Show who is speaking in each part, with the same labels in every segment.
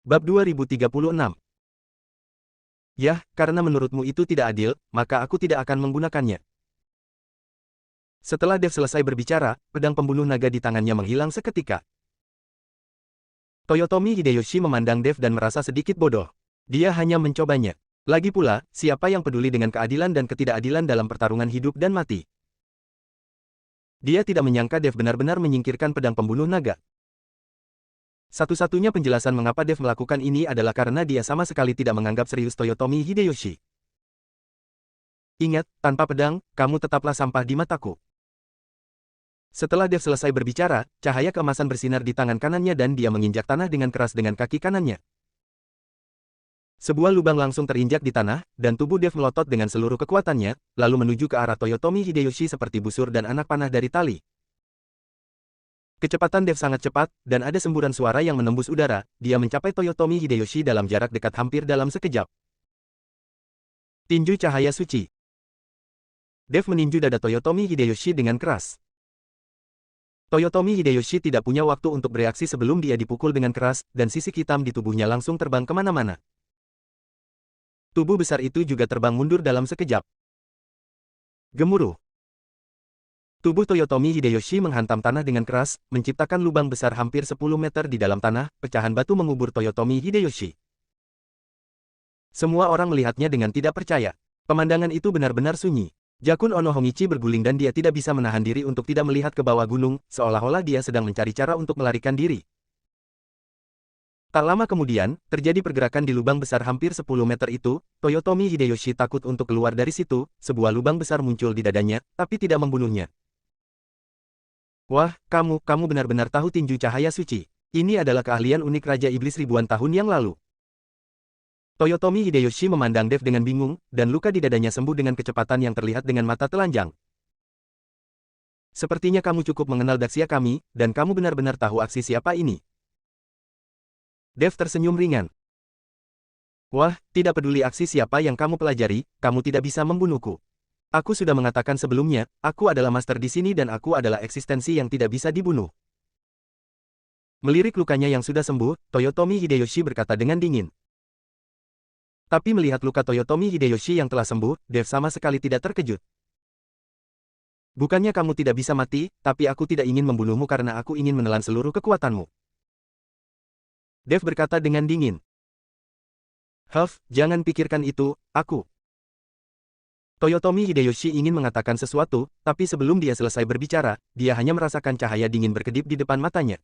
Speaker 1: Bab 2036. Yah, karena menurutmu itu tidak adil, maka aku tidak akan menggunakannya. Setelah Dev selesai berbicara, pedang pembunuh naga di tangannya menghilang seketika. Toyotomi Hideyoshi memandang Dev dan merasa sedikit bodoh. Dia hanya mencobanya. Lagi pula, siapa yang peduli dengan keadilan dan ketidakadilan dalam pertarungan hidup dan mati? Dia tidak menyangka Dev benar-benar menyingkirkan pedang pembunuh naga. Satu-satunya penjelasan mengapa Dev melakukan ini adalah karena dia sama sekali tidak menganggap serius Toyotomi Hideyoshi. Ingat, tanpa pedang, kamu tetaplah sampah di mataku. Setelah Dev selesai berbicara, cahaya keemasan bersinar di tangan kanannya dan dia menginjak tanah dengan keras dengan kaki kanannya. Sebuah lubang langsung terinjak di tanah, dan tubuh Dev melotot dengan seluruh kekuatannya, lalu menuju ke arah Toyotomi Hideyoshi seperti busur dan anak panah dari tali. Kecepatan Dev sangat cepat, dan ada semburan suara yang menembus udara. Dia mencapai Toyotomi Hideyoshi dalam jarak dekat hampir dalam sekejap. Tinju cahaya suci. Dev meninju dada Toyotomi Hideyoshi dengan keras. Toyotomi Hideyoshi tidak punya waktu untuk bereaksi sebelum dia dipukul dengan keras, dan sisik hitam di tubuhnya langsung terbang kemana-mana. Tubuh besar itu juga terbang mundur dalam sekejap. Gemuruh. Tubuh Toyotomi Hideyoshi menghantam tanah dengan keras, menciptakan lubang besar hampir 10 meter di dalam tanah. Pecahan batu mengubur Toyotomi Hideyoshi. Semua orang melihatnya dengan tidak percaya. Pemandangan itu benar-benar sunyi. Jakun Ono Hongichi berguling dan dia tidak bisa menahan diri untuk tidak melihat ke bawah gunung, seolah-olah dia sedang mencari cara untuk melarikan diri. Tak lama kemudian, terjadi pergerakan di lubang besar hampir 10 meter itu. Toyotomi Hideyoshi takut untuk keluar dari situ. Sebuah lubang besar muncul di dadanya, tapi tidak membunuhnya. Wah, kamu benar-benar tahu tinju cahaya suci. Ini adalah keahlian unik Raja Iblis ribuan tahun yang lalu. Toyotomi Hideyoshi memandang Dev dengan bingung, dan luka di dadanya sembuh dengan kecepatan yang terlihat dengan mata telanjang. Sepertinya kamu cukup mengenal Daxia kami, dan kamu benar-benar tahu aksi siapa ini. Dev tersenyum ringan. Wah, tidak peduli aksi siapa yang kamu pelajari, kamu tidak bisa membunuhku. Aku sudah mengatakan sebelumnya, aku adalah master di sini dan aku adalah eksistensi yang tidak bisa dibunuh. Melirik lukanya yang sudah sembuh, Toyotomi Hideyoshi berkata dengan dingin. Tapi melihat luka Toyotomi Hideyoshi yang telah sembuh, Dev sama sekali tidak terkejut. Bukannya kamu tidak bisa mati, tapi aku tidak ingin membunuhmu karena aku ingin menelan seluruh kekuatanmu. Dev berkata dengan dingin. Huff, jangan pikirkan itu, aku. Toyotomi Hideyoshi ingin mengatakan sesuatu, tapi sebelum dia selesai berbicara, dia hanya merasakan cahaya dingin berkedip di depan matanya.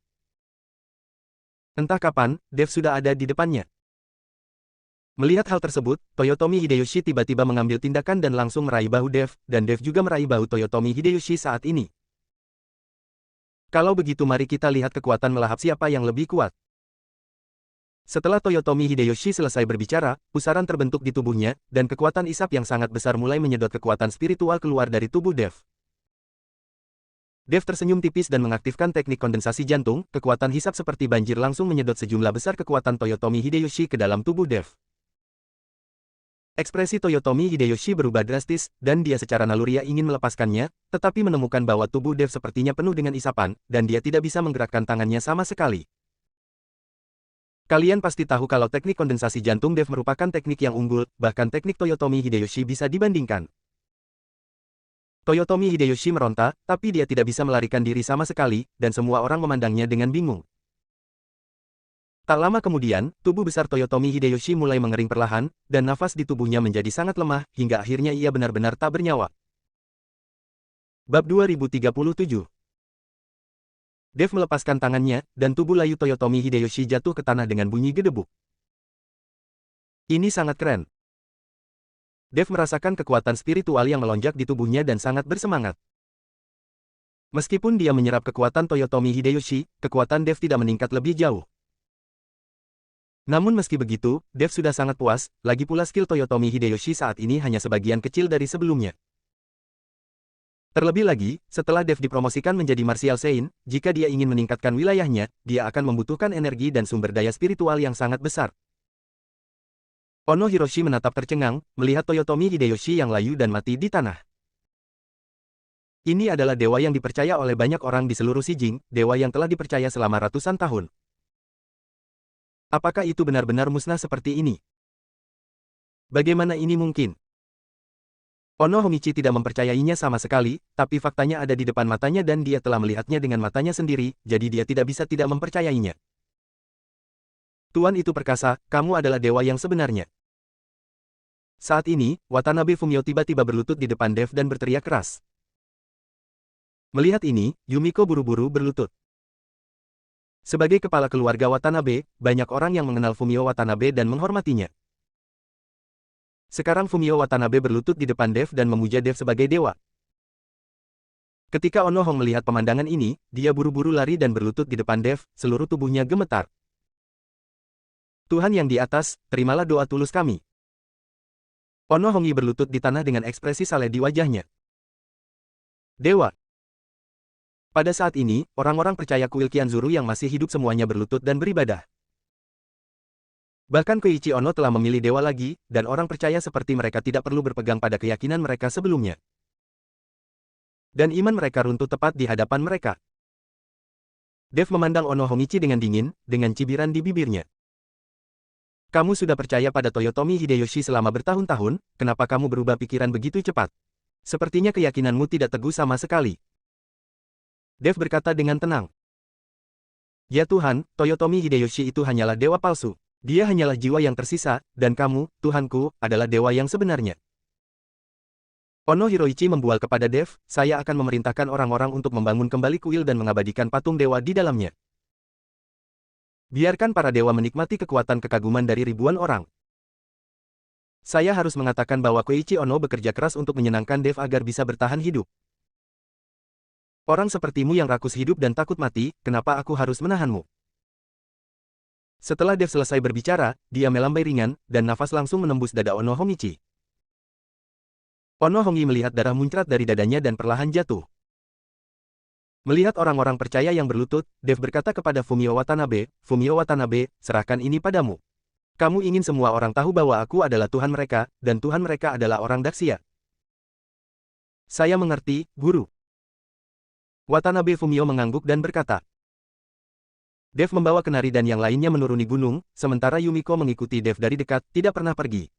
Speaker 1: Entah kapan, Dev sudah ada di depannya. Melihat hal tersebut, Toyotomi Hideyoshi tiba-tiba mengambil tindakan dan langsung meraih bahu Dev, dan Dev juga meraih bahu Toyotomi Hideyoshi saat ini. Kalau begitu mari kita lihat kekuatan melahap siapa yang lebih kuat. Setelah Toyotomi Hideyoshi selesai berbicara, pusaran terbentuk di tubuhnya, dan kekuatan isap yang sangat besar mulai menyedot kekuatan spiritual keluar dari tubuh Dev. Dev tersenyum tipis dan mengaktifkan teknik kondensasi jantung. Kekuatan hisap seperti banjir langsung menyedot sejumlah besar kekuatan Toyotomi Hideyoshi ke dalam tubuh Dev. Ekspresi Toyotomi Hideyoshi berubah drastis, dan dia secara naluriah ingin melepaskannya, tetapi menemukan bahwa tubuh Dev sepertinya penuh dengan isapan, dan dia tidak bisa menggerakkan tangannya sama sekali. Kalian pasti tahu kalau teknik kondensasi jantung Dev merupakan teknik yang unggul, bahkan teknik Toyotomi Hideyoshi bisa dibandingkan. Toyotomi Hideyoshi meronta, tapi dia tidak bisa melarikan diri sama sekali, dan semua orang memandangnya dengan bingung. Tak lama kemudian, tubuh besar Toyotomi Hideyoshi mulai mengering perlahan, dan nafas di tubuhnya menjadi sangat lemah, hingga akhirnya ia benar-benar tak bernyawa. Bab 2037. Dev melepaskan tangannya, dan tubuh layu Toyotomi Hideyoshi jatuh ke tanah dengan bunyi gedebuk. Ini sangat keren. Dev merasakan kekuatan spiritual yang melonjak di tubuhnya dan sangat bersemangat. Meskipun dia menyerap kekuatan Toyotomi Hideyoshi, kekuatan Dev tidak meningkat lebih jauh. Namun meski begitu, Dev sudah sangat puas, lagi pula skill Toyotomi Hideyoshi saat ini hanya sebagian kecil dari sebelumnya. Terlebih lagi, setelah Dev dipromosikan menjadi Martial Saint, jika dia ingin meningkatkan wilayahnya, dia akan membutuhkan energi dan sumber daya spiritual yang sangat besar. Ono Hiroshi menatap tercengang, melihat Toyotomi Hideyoshi yang layu dan mati di tanah. Ini adalah dewa yang dipercaya oleh banyak orang di seluruh Shijing, dewa yang telah dipercaya selama ratusan tahun. Apakah itu benar-benar musnah seperti ini? Bagaimana ini mungkin? Ono Homichi tidak mempercayainya sama sekali, tapi faktanya ada di depan matanya dan dia telah melihatnya dengan matanya sendiri, jadi dia tidak bisa tidak mempercayainya. Tuan itu perkasa, kamu adalah dewa yang sebenarnya. Saat ini, Watanabe Fumio tiba-tiba berlutut di depan Dev dan berteriak keras. Melihat ini, Yumiko buru-buru berlutut. Sebagai kepala keluarga Watanabe, banyak orang yang mengenal Fumio Watanabe dan menghormatinya. Sekarang Fumio Watanabe berlutut di depan Dev dan memuja Dev sebagai dewa. Ketika Ono Hong melihat pemandangan ini, dia buru-buru lari dan berlutut di depan Dev, seluruh tubuhnya gemetar. Tuhan yang di atas, terimalah doa tulus kami. Ono Hongi berlutut di tanah dengan ekspresi saleh di wajahnya. Dewa. Pada saat ini, orang-orang percaya kuil Qianzuru yang masih hidup semuanya berlutut dan beribadah. Bahkan Koichi Ono telah memilih dewa lagi, dan orang percaya seperti mereka tidak perlu berpegang pada keyakinan mereka sebelumnya. Dan iman mereka runtuh tepat di hadapan mereka. Dev memandang Ono Homichi dengan dingin, dengan cibiran di bibirnya. Kamu sudah percaya pada Toyotomi Hideyoshi selama bertahun-tahun, kenapa kamu berubah pikiran begitu cepat? Sepertinya keyakinanmu tidak teguh sama sekali. Dev berkata dengan tenang. Ya Tuhan, Toyotomi Hideyoshi itu hanyalah dewa palsu. Dia hanyalah jiwa yang tersisa, dan kamu, Tuhanku, adalah dewa yang sebenarnya. Ono Hiroichi membual kepada Dev, saya akan memerintahkan orang-orang untuk membangun kembali kuil dan mengabadikan patung dewa di dalamnya. Biarkan para dewa menikmati kekuatan kekaguman dari ribuan orang. Saya harus mengatakan bahwa Koichi Ono bekerja keras untuk menyenangkan Dev agar bisa bertahan hidup. Orang sepertimu yang rakus hidup dan takut mati, kenapa aku harus menahanmu? Setelah Dev selesai berbicara, dia melambai ringan, dan nafas langsung menembus dada Ono Homichi. Ono Hongi melihat darah muncrat dari dadanya dan perlahan jatuh. Melihat orang-orang percaya yang berlutut, Dev berkata kepada Fumio Watanabe, serahkan ini padamu. Kamu ingin semua orang tahu bahwa aku adalah Tuhan mereka, dan Tuhan mereka adalah orang Daxia. Saya mengerti, Guru. Watanabe Fumio mengangguk dan berkata. Dev membawa kenari dan yang lainnya menuruni gunung, sementara Yumiko mengikuti Dev dari dekat, tidak pernah pergi.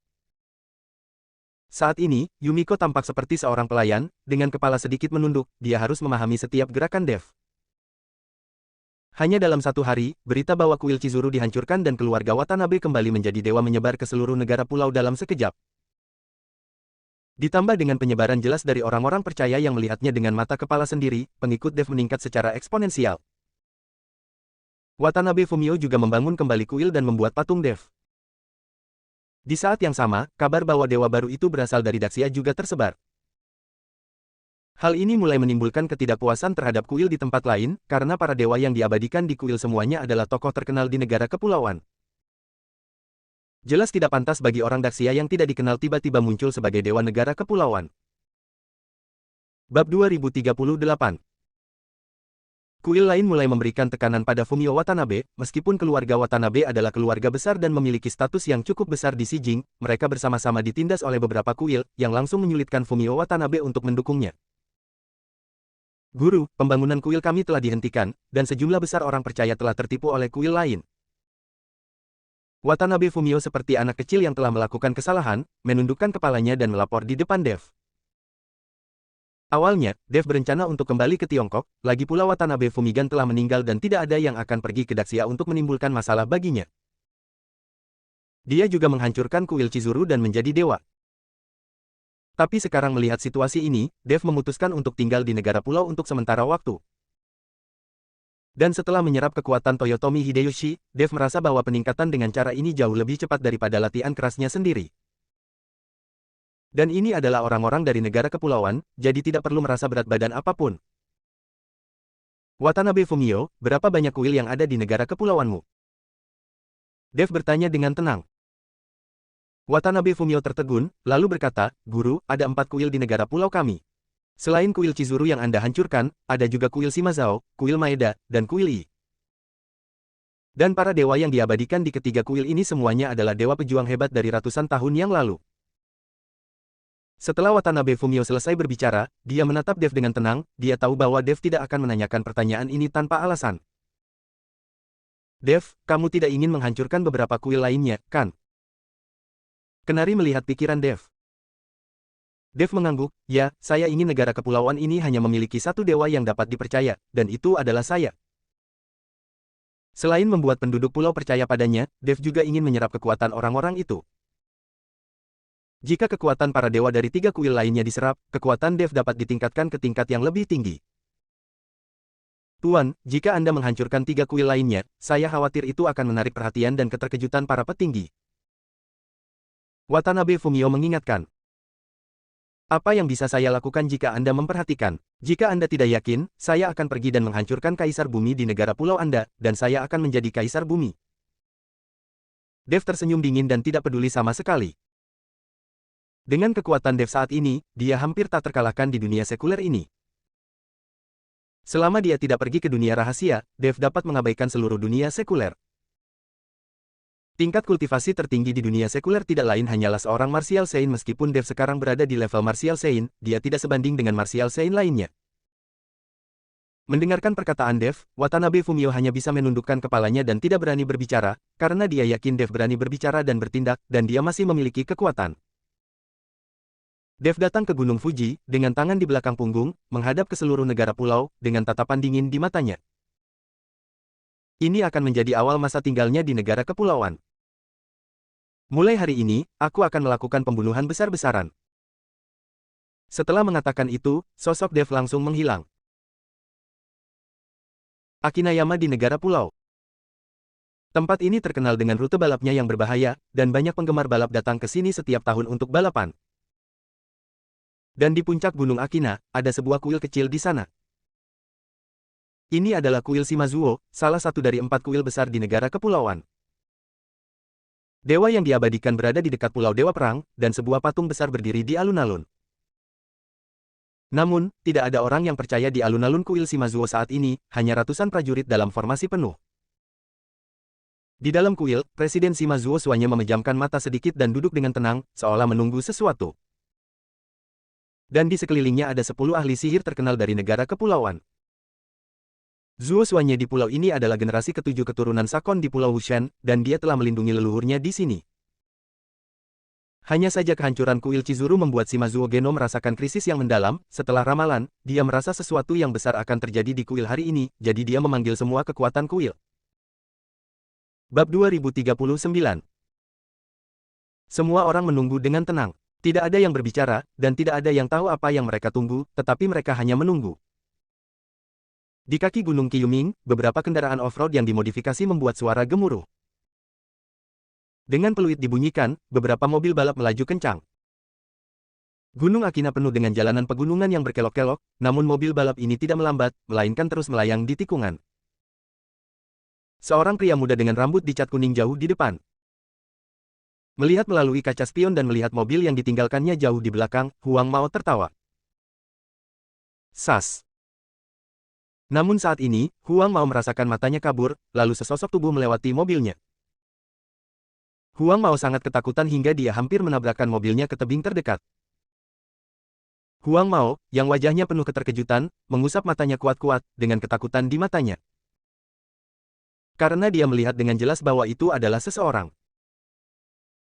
Speaker 1: Saat ini, Yumiko tampak seperti seorang pelayan, dengan kepala sedikit menunduk, dia harus memahami setiap gerakan Dev. Hanya dalam satu hari, berita bahwa kuil Chizuru dihancurkan dan keluarga Watanabe kembali menjadi dewa menyebar ke seluruh negara pulau dalam sekejap. Ditambah dengan penyebaran jelas dari orang-orang percaya yang melihatnya dengan mata kepala sendiri, pengikut Dev meningkat secara eksponensial. Watanabe Fumio juga membangun kembali kuil dan membuat patung Dev. Di saat yang sama, kabar bahwa dewa baru itu berasal dari Daxia juga tersebar. Hal ini mulai menimbulkan ketidakpuasan terhadap kuil di tempat lain, karena para dewa yang diabadikan di kuil semuanya adalah tokoh terkenal di negara kepulauan. Jelas tidak pantas bagi orang Daxia yang tidak dikenal tiba-tiba muncul sebagai dewa negara kepulauan. Bab 2038. Kuil lain mulai memberikan tekanan pada Fumio Watanabe, meskipun keluarga Watanabe adalah keluarga besar dan memiliki status yang cukup besar di Shijing, mereka bersama-sama ditindas oleh beberapa kuil, yang langsung menyulitkan Fumio Watanabe untuk mendukungnya. Guru, pembangunan kuil kami telah dihentikan, dan sejumlah besar orang percaya telah tertipu oleh kuil lain. Watanabe Fumio seperti anak kecil yang telah melakukan kesalahan, menundukkan kepalanya dan melapor di depan Dev. Awalnya, Dev berencana untuk kembali ke Tiongkok, lagi pula Watanabe Fumigan telah meninggal dan tidak ada yang akan pergi ke Daxia untuk menimbulkan masalah baginya. Dia juga menghancurkan kuil Chizuru dan menjadi dewa. Tapi sekarang melihat situasi ini, Dev memutuskan untuk tinggal di negara pulau untuk sementara waktu. Dan setelah menyerap kekuatan Toyotomi Hideyoshi, Dev merasa bahwa peningkatan dengan cara ini jauh lebih cepat daripada latihan kerasnya sendiri. Dan ini adalah orang-orang dari negara kepulauan, jadi tidak perlu merasa berat badan apapun. Watanabe Fumio, berapa banyak kuil yang ada di negara kepulauanmu? Dev bertanya dengan tenang. Watanabe Fumio tertegun, lalu berkata, Guru, ada 4 kuil di negara pulau kami. Selain kuil Chizuru yang Anda hancurkan, ada juga kuil Shimazao, kuil Maeda, dan kuil Yi. Dan para dewa yang diabadikan di ketiga kuil ini semuanya adalah dewa pejuang hebat dari ratusan tahun yang lalu. Setelah Watanabe Fumio selesai berbicara, dia menatap Dev dengan tenang, dia tahu bahwa Dev tidak akan menanyakan pertanyaan ini tanpa alasan. Dev, kamu tidak ingin menghancurkan beberapa kuil lainnya, kan? Kenari melihat pikiran Dev. Dev mengangguk, ya, saya ingin negara kepulauan ini hanya memiliki satu dewa yang dapat dipercaya, dan itu adalah saya. Selain membuat penduduk pulau percaya padanya, Dev juga ingin menyerap kekuatan orang-orang itu. Jika kekuatan para dewa dari 3 kuil lainnya diserap, kekuatan Dev dapat ditingkatkan ke tingkat yang lebih tinggi. Tuan, jika Anda menghancurkan 3 kuil lainnya, saya khawatir itu akan menarik perhatian dan keterkejutan para petinggi. Watanabe Fumio mengingatkan. Apa yang bisa saya lakukan jika Anda memperhatikan? Jika Anda tidak yakin, saya akan pergi dan menghancurkan Kaisar Bumi di negara pulau Anda, dan saya akan menjadi Kaisar Bumi. Dev tersenyum dingin dan tidak peduli sama sekali. Dengan kekuatan Dev saat ini, dia hampir tak terkalahkan di dunia sekuler ini. Selama dia tidak pergi ke dunia rahasia, Dev dapat mengabaikan seluruh dunia sekuler. Tingkat kultivasi tertinggi di dunia sekuler tidak lain hanyalah seorang Martial Saint. Meskipun Dev sekarang berada di level Martial Saint, dia tidak sebanding dengan Martial Saint lainnya. Mendengarkan perkataan Dev, Watanabe Fumio hanya bisa menundukkan kepalanya dan tidak berani berbicara, karena dia yakin Dev berani berbicara dan bertindak, dan dia masih memiliki kekuatan. Dev datang ke Gunung Fuji, dengan tangan di belakang punggung, menghadap ke seluruh negara pulau, dengan tatapan dingin di matanya. Ini akan menjadi awal masa tinggalnya di negara kepulauan. Mulai hari ini, aku akan melakukan pembunuhan besar-besaran. Setelah mengatakan itu, sosok Dev langsung menghilang. Akinayama di negara pulau. Tempat ini terkenal dengan rute balapnya yang berbahaya, dan banyak penggemar balap datang ke sini setiap tahun untuk balapan. Dan di puncak Gunung Akina, ada sebuah kuil kecil di sana. Ini adalah kuil Shimazuo, salah satu dari 4 kuil besar di negara kepulauan. Dewa yang diabadikan berada di dekat Pulau Dewa Perang, dan sebuah patung besar berdiri di alun-alun. Namun, tidak ada orang yang percaya di alun-alun kuil Shimazuo saat ini, hanya ratusan prajurit dalam formasi penuh. Di dalam kuil, Presiden Shimazuo suanya memejamkan mata sedikit dan duduk dengan tenang, seolah menunggu sesuatu. Dan di sekelilingnya ada 10 ahli sihir terkenal dari negara kepulauan. Zuo Suanye di pulau ini adalah generasi ke-7 keturunan Sakon di Pulau Wushan, dan dia telah melindungi leluhurnya di sini. Hanya saja kehancuran kuil Chizuru membuat Shimazuo Geno merasakan krisis yang mendalam. Setelah ramalan, dia merasa sesuatu yang besar akan terjadi di kuil hari ini, jadi dia memanggil semua kekuatan kuil. Bab 2039. Semua orang menunggu dengan tenang. Tidak ada yang berbicara, dan tidak ada yang tahu apa yang mereka tunggu, tetapi mereka hanya menunggu. Di kaki Gunung Qiyuming, beberapa kendaraan off-road yang dimodifikasi membuat suara gemuruh. Dengan peluit dibunyikan, beberapa mobil balap melaju kencang. Gunung Akina penuh dengan jalanan pegunungan yang berkelok-kelok, namun mobil balap ini tidak melambat, melainkan terus melayang di tikungan. Seorang pria muda dengan rambut dicat kuning jauh di depan. Melihat melalui kaca spion dan melihat mobil yang ditinggalkannya jauh di belakang, Huang Mao tertawa. Sas. Namun saat ini, Huang Mao merasakan matanya kabur, lalu sesosok tubuh melewati mobilnya. Huang Mao sangat ketakutan hingga dia hampir menabrakkan mobilnya ke tebing terdekat. Huang Mao, yang wajahnya penuh keterkejutan, mengusap matanya kuat-kuat, dengan ketakutan di matanya. Karena dia melihat dengan jelas bahwa itu adalah seseorang.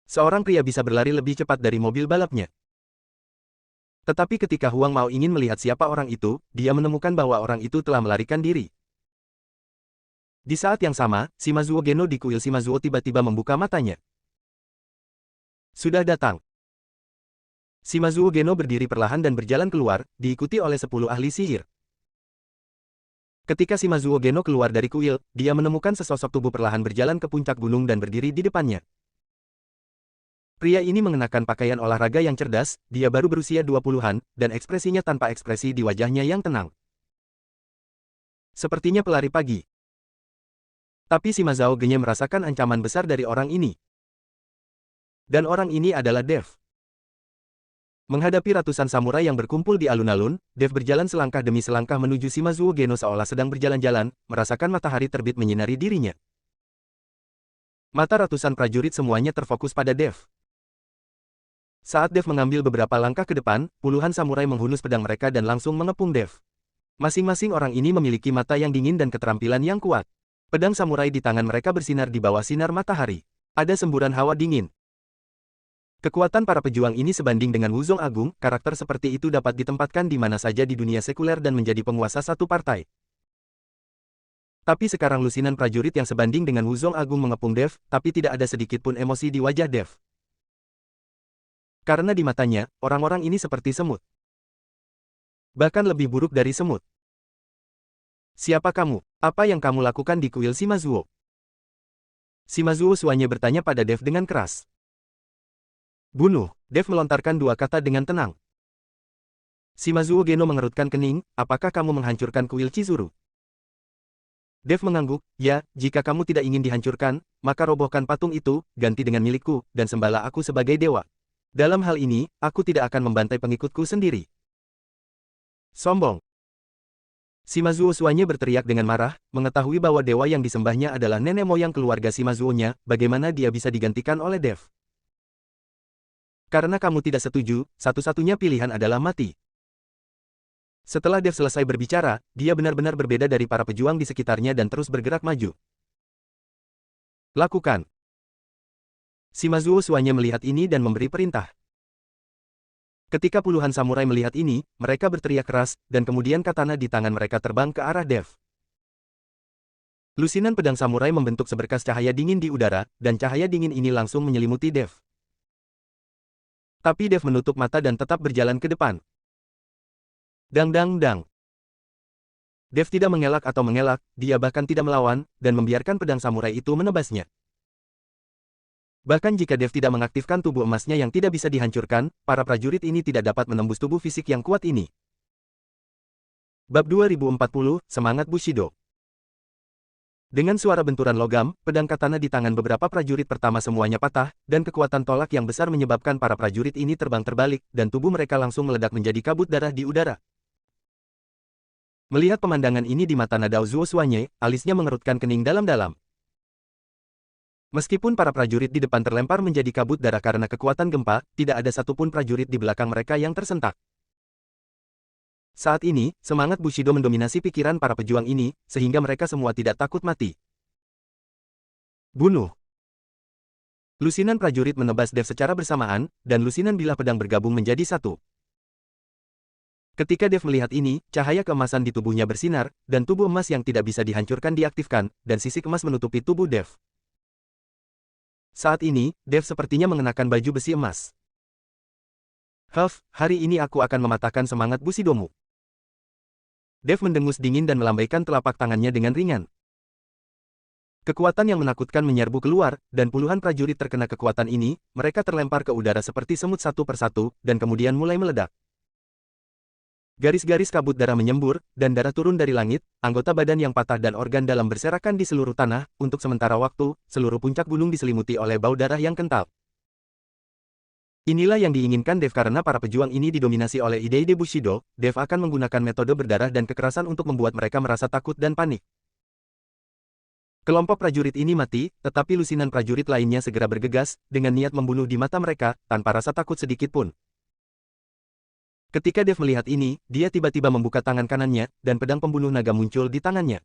Speaker 1: Seorang pria bisa berlari lebih cepat dari mobil balapnya. Tetapi ketika Huang Mao ingin melihat siapa orang itu, dia menemukan bahwa orang itu telah melarikan diri. Di saat yang sama, Shimazuo Geno di kuil Shimazuo tiba-tiba membuka matanya. Sudah datang. Shimazuo Geno berdiri perlahan dan berjalan keluar, diikuti oleh 10 ahli sihir. Ketika Shimazuo Geno keluar dari kuil, dia menemukan sesosok tubuh perlahan berjalan ke puncak gunung dan berdiri di depannya. Pria ini mengenakan pakaian olahraga yang cerdas, dia baru berusia 20-an, dan ekspresinya tanpa ekspresi di wajahnya yang tenang. Sepertinya pelari pagi. Tapi Shimazuo Geno merasakan ancaman besar dari orang ini. Dan orang ini adalah Dev. Menghadapi ratusan samurai yang berkumpul di alun-alun, Dev berjalan selangkah demi selangkah menuju Shimazuo Geno seolah sedang berjalan-jalan, merasakan matahari terbit menyinari dirinya. Mata ratusan prajurit semuanya terfokus pada Dev. Saat Dev mengambil beberapa langkah ke depan, puluhan samurai menghunus pedang mereka dan langsung mengepung Dev. Masing-masing orang ini memiliki mata yang dingin dan keterampilan yang kuat. Pedang samurai di tangan mereka bersinar di bawah sinar matahari. Ada semburan hawa dingin. Kekuatan para pejuang ini sebanding dengan Wuzong Agung, karakter seperti itu dapat ditempatkan di mana saja di dunia sekuler dan menjadi penguasa satu partai. Tapi sekarang lusinan prajurit yang sebanding dengan Wuzong Agung mengepung Dev, tapi tidak ada sedikit pun emosi di wajah Dev. Karena di matanya, orang-orang ini seperti semut. Bahkan lebih buruk dari semut. Siapa kamu? Apa yang kamu lakukan di kuil Shimazuo? Shimazuo Suanye bertanya pada Dev dengan keras. Bunuh, Dev melontarkan dua kata dengan tenang. Shimazuo Geno mengerutkan kening, apakah kamu menghancurkan kuil Chizuru? Dev mengangguk, ya, jika kamu tidak ingin dihancurkan, maka robohkan patung itu, ganti dengan milikku, dan sembahlah aku sebagai dewa. Dalam hal ini, aku tidak akan membantai pengikutku sendiri. Sombong. Shimazuo Suanye berteriak dengan marah, mengetahui bahwa dewa yang disembahnya adalah nenek moyang keluarga Shimazuo-nya, bagaimana dia bisa digantikan oleh Dev? Karena kamu tidak setuju, satu-satunya pilihan adalah mati. Setelah Dev selesai berbicara, dia benar-benar berbeda dari para pejuang di sekitarnya dan terus bergerak maju. Lakukan. Shimazuo Suanye melihat ini dan memberi perintah. Ketika puluhan samurai melihat ini, mereka berteriak keras, dan kemudian katana di tangan mereka terbang ke arah Dev. Lusinan pedang samurai membentuk seberkas cahaya dingin di udara, dan cahaya dingin ini langsung menyelimuti Dev. Tapi Dev menutup mata dan tetap berjalan ke depan. Dang dang dang. Dev tidak mengelak atau mengelak, dia bahkan tidak melawan, dan membiarkan pedang samurai itu menebasnya. Bahkan jika Dev tidak mengaktifkan tubuh emasnya yang tidak bisa dihancurkan, para prajurit ini tidak dapat menembus tubuh fisik yang kuat ini. Bab 2040, Semangat Bushido. Dengan suara benturan logam, pedang katana di tangan beberapa prajurit pertama semuanya patah, dan kekuatan tolak yang besar menyebabkan para prajurit ini terbang terbalik, dan tubuh mereka langsung meledak menjadi kabut darah di udara. Melihat pemandangan ini di mata Nadao Zuo Suanye, alisnya mengerutkan kening dalam-dalam. Meskipun para prajurit di depan terlempar menjadi kabut darah karena kekuatan gempa, tidak ada satupun prajurit di belakang mereka yang tersentak. Saat ini, semangat Bushido mendominasi pikiran para pejuang ini, sehingga mereka semua tidak takut mati. Bunuh. Lusinan prajurit menebas Dev secara bersamaan, dan lusinan bilah pedang bergabung menjadi satu. Ketika Dev melihat ini, cahaya keemasan di tubuhnya bersinar, dan tubuh emas yang tidak bisa dihancurkan diaktifkan, dan sisik emas menutupi tubuh Dev. Saat ini, Dev sepertinya mengenakan baju besi emas. Huff, hari ini aku akan mematahkan semangat Bushidomu. Dev mendengus dingin dan melambaikan telapak tangannya dengan ringan. Kekuatan yang menakutkan menyerbu keluar, dan puluhan prajurit terkena kekuatan ini, mereka terlempar ke udara seperti semut satu persatu, dan kemudian mulai meledak. Garis-garis kabut darah menyembur, dan darah turun dari langit, anggota badan yang patah dan organ dalam berserakan di seluruh tanah, untuk sementara waktu, seluruh puncak gunung diselimuti oleh bau darah yang kental. Inilah yang diinginkan Dev karena para pejuang ini didominasi oleh ide-ide Bushido, Dev akan menggunakan metode berdarah dan kekerasan untuk membuat mereka merasa takut dan panik. Kelompok prajurit ini mati, tetapi lusinan prajurit lainnya segera bergegas, dengan niat membunuh di mata mereka, tanpa rasa takut sedikit pun. Ketika Dev melihat ini, dia tiba-tiba membuka tangan kanannya, dan pedang pembunuh naga muncul di tangannya.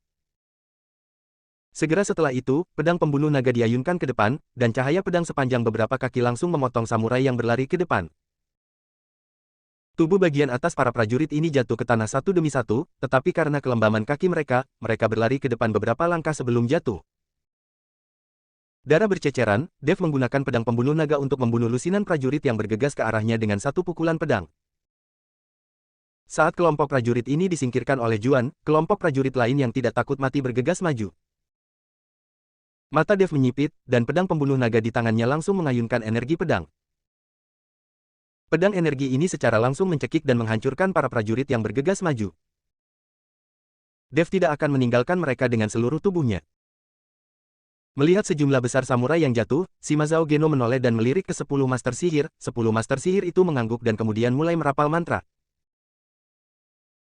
Speaker 1: Segera setelah itu, pedang pembunuh naga diayunkan ke depan, dan cahaya pedang sepanjang beberapa kaki langsung memotong samurai yang berlari ke depan. Tubuh bagian atas para prajurit ini jatuh ke tanah satu demi satu, tetapi karena kelembaman kaki mereka, mereka berlari ke depan beberapa langkah sebelum jatuh. Darah berceceran, Dev menggunakan pedang pembunuh naga untuk membunuh lusinan prajurit yang bergegas ke arahnya dengan satu pukulan pedang. Saat kelompok prajurit ini disingkirkan oleh Juan, kelompok prajurit lain yang tidak takut mati bergegas maju. Mata Dev menyipit, dan pedang pembunuh naga di tangannya langsung mengayunkan energi pedang. Pedang energi ini secara langsung mencekik dan menghancurkan para prajurit yang bergegas maju. Dev tidak akan meninggalkan mereka dengan seluruh tubuhnya. Melihat sejumlah besar samurai yang jatuh, Shimazuo Geno menoleh dan melirik ke 10 master sihir. 10 master sihir itu mengangguk dan kemudian mulai merapal mantra.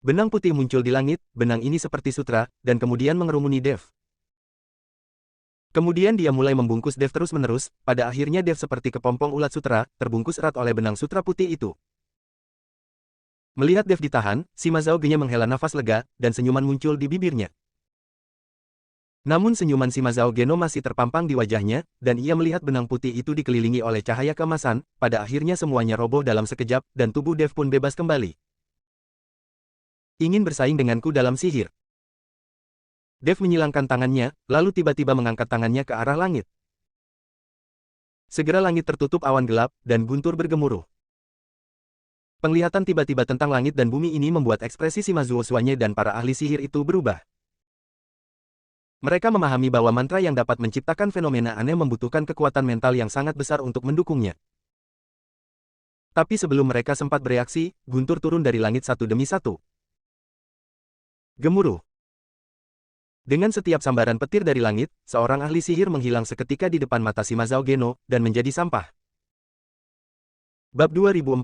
Speaker 1: Benang putih muncul di langit, benang ini seperti sutra, dan kemudian mengerumuni Dev. Kemudian dia mulai membungkus Dev terus-menerus, pada akhirnya Dev seperti kepompong ulat sutra, terbungkus erat oleh benang sutra putih itu. Melihat Dev ditahan, Shimazuo Geno menghela nafas lega, dan senyuman muncul di bibirnya. Namun senyuman Shimazao Geno masih terpampang di wajahnya, dan ia melihat benang putih itu dikelilingi oleh cahaya keemasan, pada akhirnya semuanya roboh dalam sekejap, dan tubuh Dev pun bebas kembali. Ingin bersaing denganku dalam sihir? Dev menyilangkan tangannya, lalu tiba-tiba mengangkat tangannya ke arah langit. Segera langit tertutup awan gelap, dan guntur bergemuruh. Penglihatan tiba-tiba tentang langit dan bumi ini membuat ekspresi Shimazuo Suanye dan para ahli sihir itu berubah. Mereka memahami bahwa mantra yang dapat menciptakan fenomena aneh membutuhkan kekuatan mental yang sangat besar untuk mendukungnya. Tapi sebelum mereka sempat bereaksi, guntur turun dari langit satu demi satu. Gemuruh. Dengan setiap sambaran petir dari langit, seorang ahli sihir menghilang seketika di depan mata Shimazao Geno, dan menjadi sampah. Bab 2041.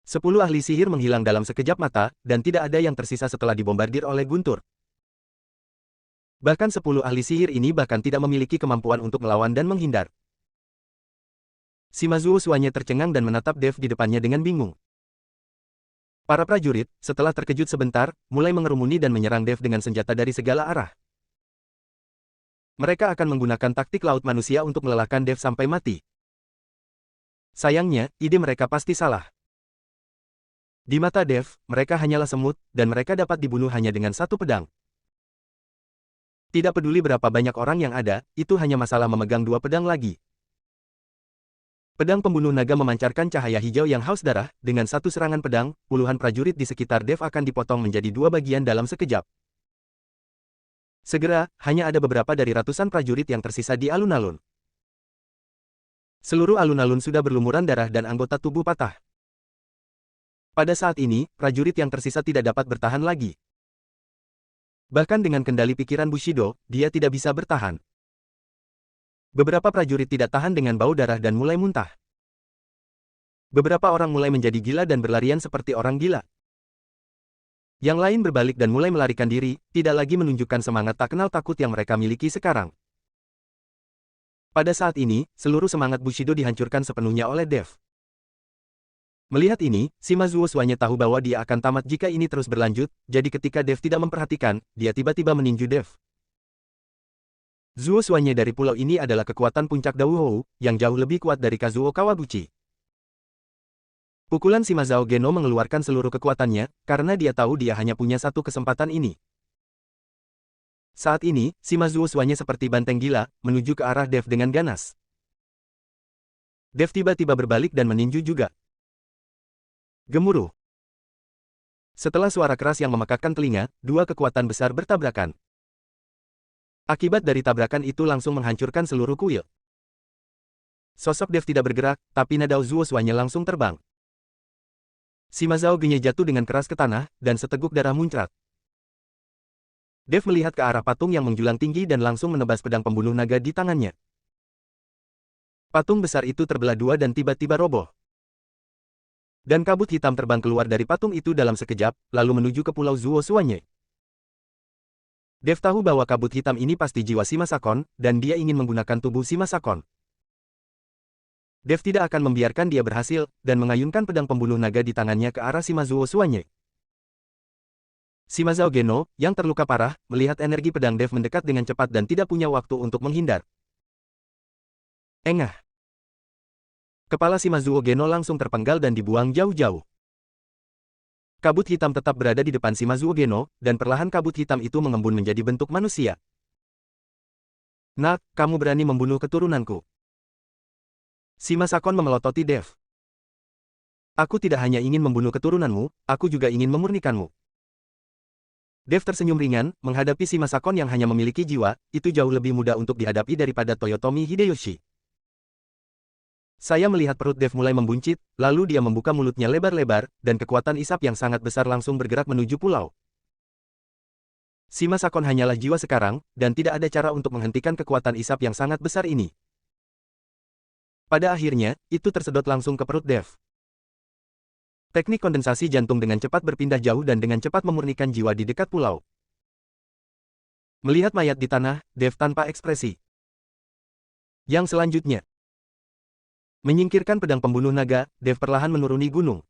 Speaker 1: 10 ahli sihir menghilang dalam sekejap mata, dan tidak ada yang tersisa setelah dibombardir oleh guntur. Bahkan 10 ahli sihir ini bahkan tidak memiliki kemampuan untuk melawan dan menghindar. Shimazuo Suanye tercengang dan menatap Dev di depannya dengan bingung. Para prajurit, setelah terkejut sebentar, mulai mengerumuni dan menyerang Dev dengan senjata dari segala arah. Mereka akan menggunakan taktik laut manusia untuk melelahkan Dev sampai mati. Sayangnya, ide mereka pasti salah. Di mata Dev, mereka hanyalah semut, dan mereka dapat dibunuh hanya dengan satu pedang. Tidak peduli berapa banyak orang yang ada, itu hanya masalah memegang dua pedang lagi. Pedang pembunuh naga memancarkan cahaya hijau yang haus darah, dengan satu serangan pedang, puluhan prajurit di sekitar Dev akan dipotong menjadi dua bagian dalam sekejap. Segera, hanya ada beberapa dari ratusan prajurit yang tersisa di alun-alun. Seluruh alun-alun sudah berlumuran darah dan anggota tubuh patah. Pada saat ini, prajurit yang tersisa tidak dapat bertahan lagi. Bahkan dengan kendali pikiran Bushido, dia tidak bisa bertahan. Beberapa prajurit tidak tahan dengan bau darah dan mulai muntah. Beberapa orang mulai menjadi gila dan berlarian seperti orang gila. Yang lain berbalik dan mulai melarikan diri, tidak lagi menunjukkan semangat tak kenal takut yang mereka miliki sekarang. Pada saat ini, seluruh semangat Bushido dihancurkan sepenuhnya oleh Dev. Melihat ini, Shimazuo Suanye tahu bahwa dia akan tamat jika ini terus berlanjut, jadi ketika Dev tidak memperhatikan, dia tiba-tiba meninju Dev. Zuo Suanye dari pulau ini adalah kekuatan puncak Dauhou, yang jauh lebih kuat dari Kazuo Kawaguchi. Pukulan Shimazao Geno mengeluarkan seluruh kekuatannya, karena dia tahu dia hanya punya satu kesempatan ini. Saat ini, Shimazuo Suanye seperti banteng gila, menuju ke arah Dev dengan ganas. Dev tiba-tiba berbalik dan meninju juga. Gemuruh. Setelah suara keras yang memekakkan telinga, dua kekuatan besar bertabrakan. Akibat dari tabrakan itu langsung menghancurkan seluruh kuil. Sosok Dev tidak bergerak, tapi nada Zuo Suanye langsung terbang. Shimazao Genye jatuh dengan keras ke tanah, dan seteguk darah muncrat. Dev melihat ke arah patung yang menjulang tinggi dan langsung menebas pedang pembunuh naga di tangannya. Patung besar itu terbelah dua dan tiba-tiba roboh. Dan kabut hitam terbang keluar dari patung itu dalam sekejap, lalu menuju ke pulau Zuo Suanye. Dev tahu bahwa kabut hitam ini pasti jiwa Shimasakon, dan dia ingin menggunakan tubuh Shimasakon. Dev tidak akan membiarkan dia berhasil, dan mengayunkan pedang pembunuh naga di tangannya ke arah Shimazuo Suanye. Shimazao Geno, yang terluka parah, melihat energi pedang Dev mendekat dengan cepat dan tidak punya waktu untuk menghindar. Engah. Kepala Shimazuo Geno langsung terpenggal dan dibuang jauh-jauh. Kabut hitam tetap berada di depan Shimazuo Geno, dan perlahan kabut hitam itu mengembun menjadi bentuk manusia. Nak, kamu berani membunuh keturunanku. Shimasakon memelototi Dev. Aku tidak hanya ingin membunuh keturunanmu, aku juga ingin memurnikanmu. Dev tersenyum ringan, menghadapi Shimasakon yang hanya memiliki jiwa, itu jauh lebih mudah untuk dihadapi daripada Toyotomi Hideyoshi. Saya melihat perut Dev mulai membuncit, lalu dia membuka mulutnya lebar-lebar, dan kekuatan isap yang sangat besar langsung bergerak menuju pulau. Shimasakon hanyalah jiwa sekarang, dan tidak ada cara untuk menghentikan kekuatan isap yang sangat besar ini. Pada akhirnya, itu tersedot langsung ke perut Dev. Teknik kondensasi jantung dengan cepat berpindah jauh dan dengan cepat memurnikan jiwa di dekat pulau. Melihat mayat di tanah, Dev tanpa ekspresi. Yang selanjutnya. Menyingkirkan pedang pembunuh naga, Dev perlahan menuruni gunung.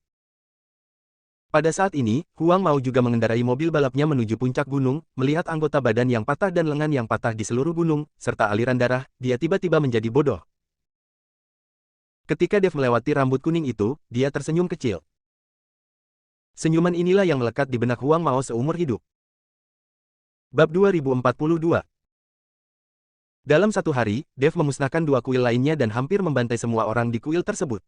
Speaker 1: Pada saat ini, Huang Mao juga mengendarai mobil balapnya menuju puncak gunung, melihat anggota badan yang patah dan lengan yang patah di seluruh gunung, serta aliran darah, dia tiba-tiba menjadi bodoh. Ketika Dev melewati rambut kuning itu, dia tersenyum kecil. Senyuman inilah yang melekat di benak Huang Mao seumur hidup. Bab 2042. Dalam satu hari, Dev memusnahkan 2 kuil lainnya dan hampir membantai semua orang di kuil tersebut.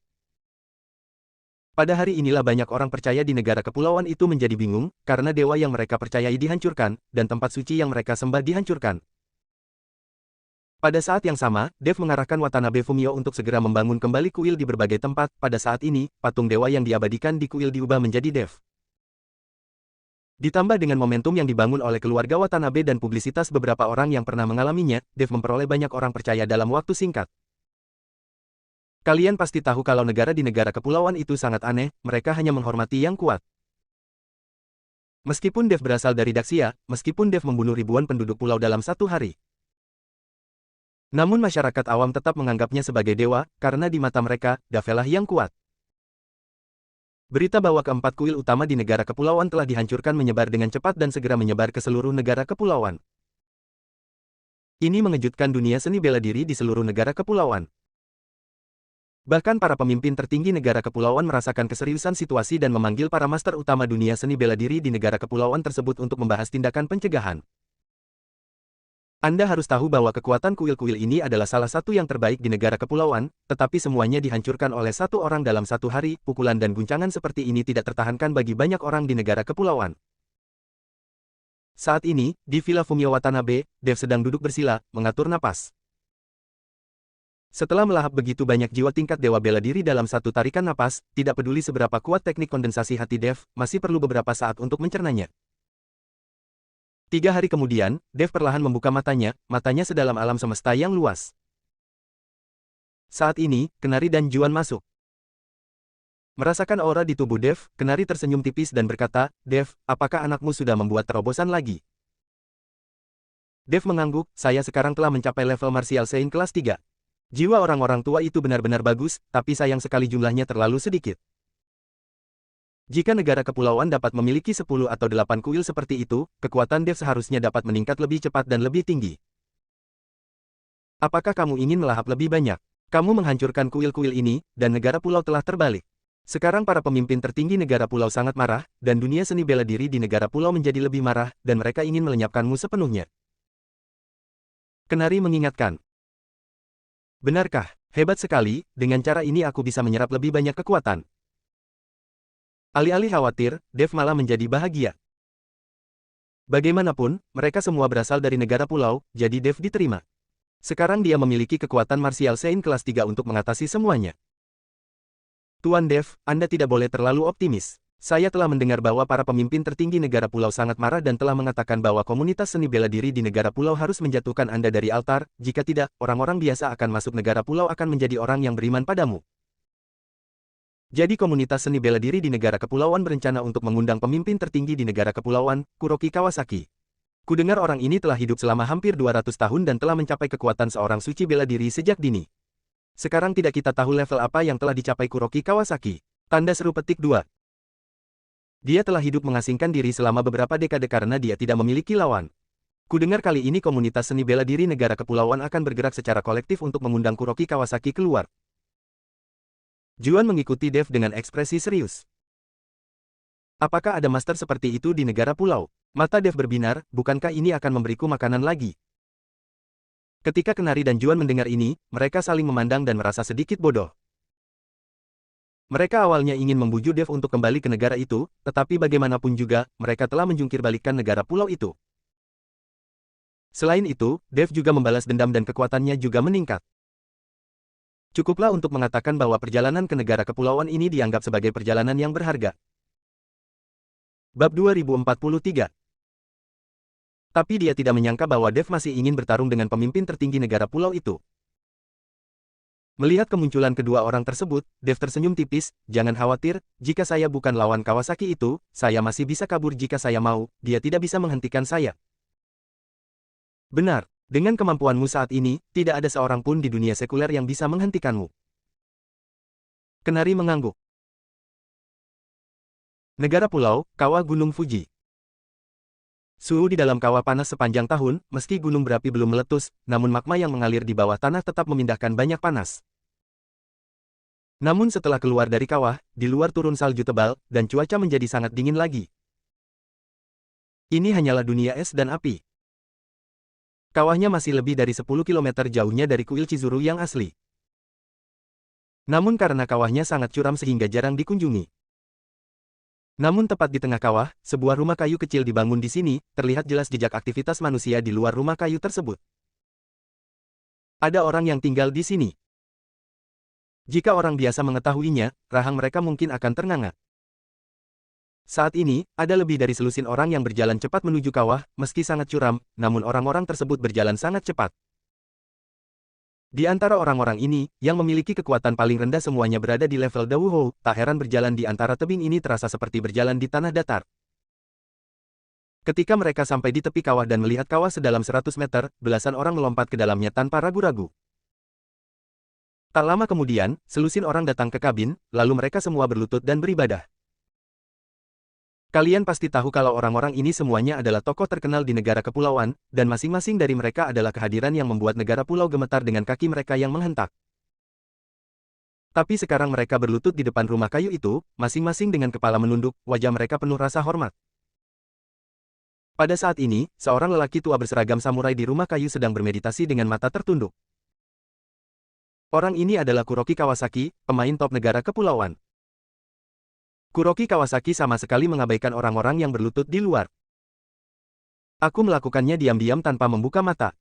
Speaker 1: Pada hari inilah banyak orang percaya di negara kepulauan itu menjadi bingung, karena dewa yang mereka percayai dihancurkan, dan tempat suci yang mereka sembah dihancurkan. Pada saat yang sama, Dev mengarahkan Watanabe Fumio untuk segera membangun kembali kuil di berbagai tempat. Pada saat ini, patung dewa yang diabadikan di kuil diubah menjadi Dev. Ditambah dengan momentum yang dibangun oleh keluarga Watanabe dan publisitas beberapa orang yang pernah mengalaminya, Dev memperoleh banyak orang percaya dalam waktu singkat. Kalian pasti tahu kalau negara di negara kepulauan itu sangat aneh, mereka hanya menghormati yang kuat. Meskipun Dev berasal dari Daxia, meskipun Dev membunuh ribuan penduduk pulau dalam satu hari. Namun masyarakat awam tetap menganggapnya sebagai dewa, karena di mata mereka, Davelah yang kuat. Berita bahwa keempat kuil utama di negara kepulauan telah dihancurkan menyebar dengan cepat dan segera menyebar ke seluruh negara kepulauan. Ini mengejutkan dunia seni bela diri di seluruh negara kepulauan. Bahkan para pemimpin tertinggi negara kepulauan merasakan keseriusan situasi dan memanggil para master utama dunia seni bela diri di negara kepulauan tersebut untuk membahas tindakan pencegahan. Anda harus tahu bahwa kekuatan kuil-kuil ini adalah salah satu yang terbaik di negara kepulauan, tetapi semuanya dihancurkan oleh satu orang dalam satu hari. Pukulan dan guncangan seperti ini tidak tertahankan bagi banyak orang di negara kepulauan. Saat ini, di Villa Fumio Watanabe, Dev sedang duduk bersila, mengatur napas. Setelah melahap begitu banyak jiwa tingkat dewa bela diri dalam satu tarikan napas, tidak peduli seberapa kuat teknik kondensasi hati Dev, masih perlu beberapa saat untuk mencernanya. 3 hari kemudian, Dev perlahan membuka matanya sedalam alam semesta yang luas. Saat ini, Kenari dan Juan masuk. Merasakan aura di tubuh Dev, Kenari tersenyum tipis dan berkata, "Dev, apakah anakmu sudah membuat terobosan lagi?" Dev mengangguk, "Saya sekarang telah mencapai level Martial Saint kelas 3. Jiwa orang-orang tua itu benar-benar bagus, tapi sayang sekali jumlahnya terlalu sedikit. Jika negara kepulauan dapat memiliki 10 atau 8 kuil seperti itu, kekuatan Dev seharusnya dapat meningkat lebih cepat dan lebih tinggi. Apakah kamu ingin melahap lebih banyak? Kamu menghancurkan kuil-kuil ini, dan negara pulau telah terbalik. Sekarang para pemimpin tertinggi negara pulau sangat marah, dan dunia seni bela diri di negara pulau menjadi lebih marah, dan mereka ingin melenyapkanmu sepenuhnya." Kenari mengingatkan. "Benarkah? Hebat sekali, dengan cara ini aku bisa menyerap lebih banyak kekuatan." Alih-alih khawatir, Dev malah menjadi bahagia. Bagaimanapun, mereka semua berasal dari negara pulau, jadi Dev diterima. Sekarang dia memiliki kekuatan Martial Saint kelas 3 untuk mengatasi semuanya. "Tuan Dev, Anda tidak boleh terlalu optimis. Saya telah mendengar bahwa para pemimpin tertinggi negara pulau sangat marah dan telah mengatakan bahwa komunitas seni bela diri di negara pulau harus menjatuhkan Anda dari altar, jika tidak, orang-orang biasa akan masuk negara pulau akan menjadi orang yang beriman padamu. Jadi komunitas seni bela diri di negara kepulauan berencana untuk mengundang pemimpin tertinggi di negara kepulauan, Kuroki Kawasaki. Kudengar orang ini telah hidup selama hampir 200 tahun dan telah mencapai kekuatan seorang suci bela diri sejak dini. Sekarang tidak kita tahu level apa yang telah dicapai Kuroki Kawasaki." Tanda seru petik 2. Dia telah hidup mengasingkan diri selama beberapa dekade karena dia tidak memiliki lawan. Kudengar kali ini komunitas seni bela diri negara kepulauan akan bergerak secara kolektif untuk mengundang Kuroki Kawasaki keluar. Juan mengikuti Dev dengan ekspresi serius. "Apakah ada master seperti itu di negara pulau?" Mata Dev berbinar, "Bukankah ini akan memberiku makanan lagi?" Ketika Kenari dan Juan mendengar ini, mereka saling memandang dan merasa sedikit bodoh. Mereka awalnya ingin membujuk Dev untuk kembali ke negara itu, tetapi bagaimanapun juga, mereka telah menjungkirbalikkan negara pulau itu. Selain itu, Dev juga membalas dendam dan kekuatannya juga meningkat. Cukuplah untuk mengatakan bahwa perjalanan ke negara kepulauan ini dianggap sebagai perjalanan yang berharga. Bab 2043. Tapi dia tidak menyangka bahwa Dev masih ingin bertarung dengan pemimpin tertinggi negara pulau itu. Melihat kemunculan kedua orang tersebut, Dev tersenyum tipis, "Jangan khawatir, jika saya bukan lawan Kawasaki itu, saya masih bisa kabur jika saya mau, dia tidak bisa menghentikan saya." "Benar. Dengan kemampuanmu saat ini, tidak ada seorang pun di dunia sekuler yang bisa menghentikanmu." Kenari mengangguk. Negara Pulau, Kawah Gunung Fuji. Suhu di dalam kawah panas sepanjang tahun, meski gunung berapi belum meletus, namun magma yang mengalir di bawah tanah tetap memindahkan banyak panas. Namun setelah keluar dari kawah, di luar turun salju tebal, dan cuaca menjadi sangat dingin lagi. Ini hanyalah dunia es dan api. Kawahnya masih lebih dari 10 km jauhnya dari kuil Chizuru yang asli. Namun karena kawahnya sangat curam sehingga jarang dikunjungi. Namun tepat di tengah kawah, sebuah rumah kayu kecil dibangun di sini, terlihat jelas jejak aktivitas manusia di luar rumah kayu tersebut. Ada orang yang tinggal di sini. Jika orang biasa mengetahuinya, rahang mereka mungkin akan ternganga. Saat ini, ada lebih dari selusin orang yang berjalan cepat menuju kawah, meski sangat curam, namun orang-orang tersebut berjalan sangat cepat. Di antara orang-orang ini, yang memiliki kekuatan paling rendah semuanya berada di level Dawuhou, tak heran berjalan di antara tebing ini terasa seperti berjalan di tanah datar. Ketika mereka sampai di tepi kawah dan melihat kawah sedalam 100 meter, belasan orang melompat ke dalamnya tanpa ragu-ragu. Tak lama kemudian, selusin orang datang ke kabin, lalu mereka semua berlutut dan beribadah. Kalian pasti tahu kalau orang-orang ini semuanya adalah tokoh terkenal di negara kepulauan, dan masing-masing dari mereka adalah kehadiran yang membuat negara pulau gemetar dengan kaki mereka yang menghentak. Tapi sekarang mereka berlutut di depan rumah kayu itu, masing-masing dengan kepala menunduk, wajah mereka penuh rasa hormat. Pada saat ini, seorang lelaki tua berseragam samurai di rumah kayu sedang bermeditasi dengan mata tertunduk. Orang ini adalah Kuroki Kawasaki, pemain top negara kepulauan. Kuroki Kawasaki sama sekali mengabaikan orang-orang yang berlutut di luar. Aku melakukannya diam-diam tanpa membuka mata.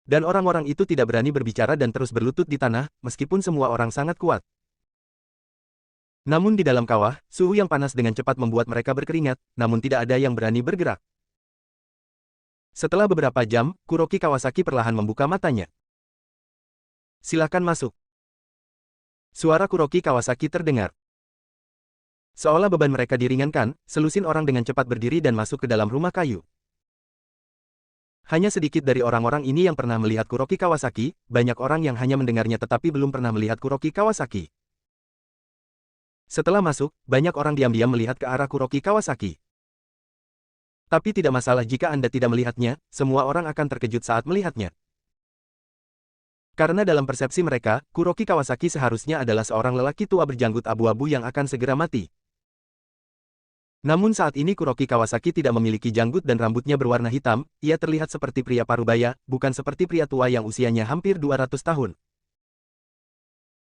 Speaker 1: Dan orang-orang itu tidak berani berbicara dan terus berlutut di tanah, meskipun semua orang sangat kuat. Namun di dalam kawah, suhu yang panas dengan cepat membuat mereka berkeringat, namun tidak ada yang berani bergerak. Setelah beberapa jam, Kuroki Kawasaki perlahan membuka matanya. Silakan masuk. Suara Kuroki Kawasaki terdengar. Seolah beban mereka diringankan, selusin orang dengan cepat berdiri dan masuk ke dalam rumah kayu. Hanya sedikit dari orang-orang ini yang pernah melihat Kuroki Kawasaki, banyak orang yang hanya mendengarnya tetapi belum pernah melihat Kuroki Kawasaki. Setelah masuk, banyak orang diam-diam melihat ke arah Kuroki Kawasaki. Tapi tidak masalah jika Anda tidak melihatnya, semua orang akan terkejut saat melihatnya. Karena dalam persepsi mereka, Kuroki Kawasaki seharusnya adalah seorang lelaki tua berjanggut abu-abu yang akan segera mati. Namun saat ini Kuroki Kawasaki tidak memiliki janggut dan rambutnya berwarna hitam, ia terlihat seperti pria parubaya, bukan seperti pria tua yang usianya hampir 200 tahun.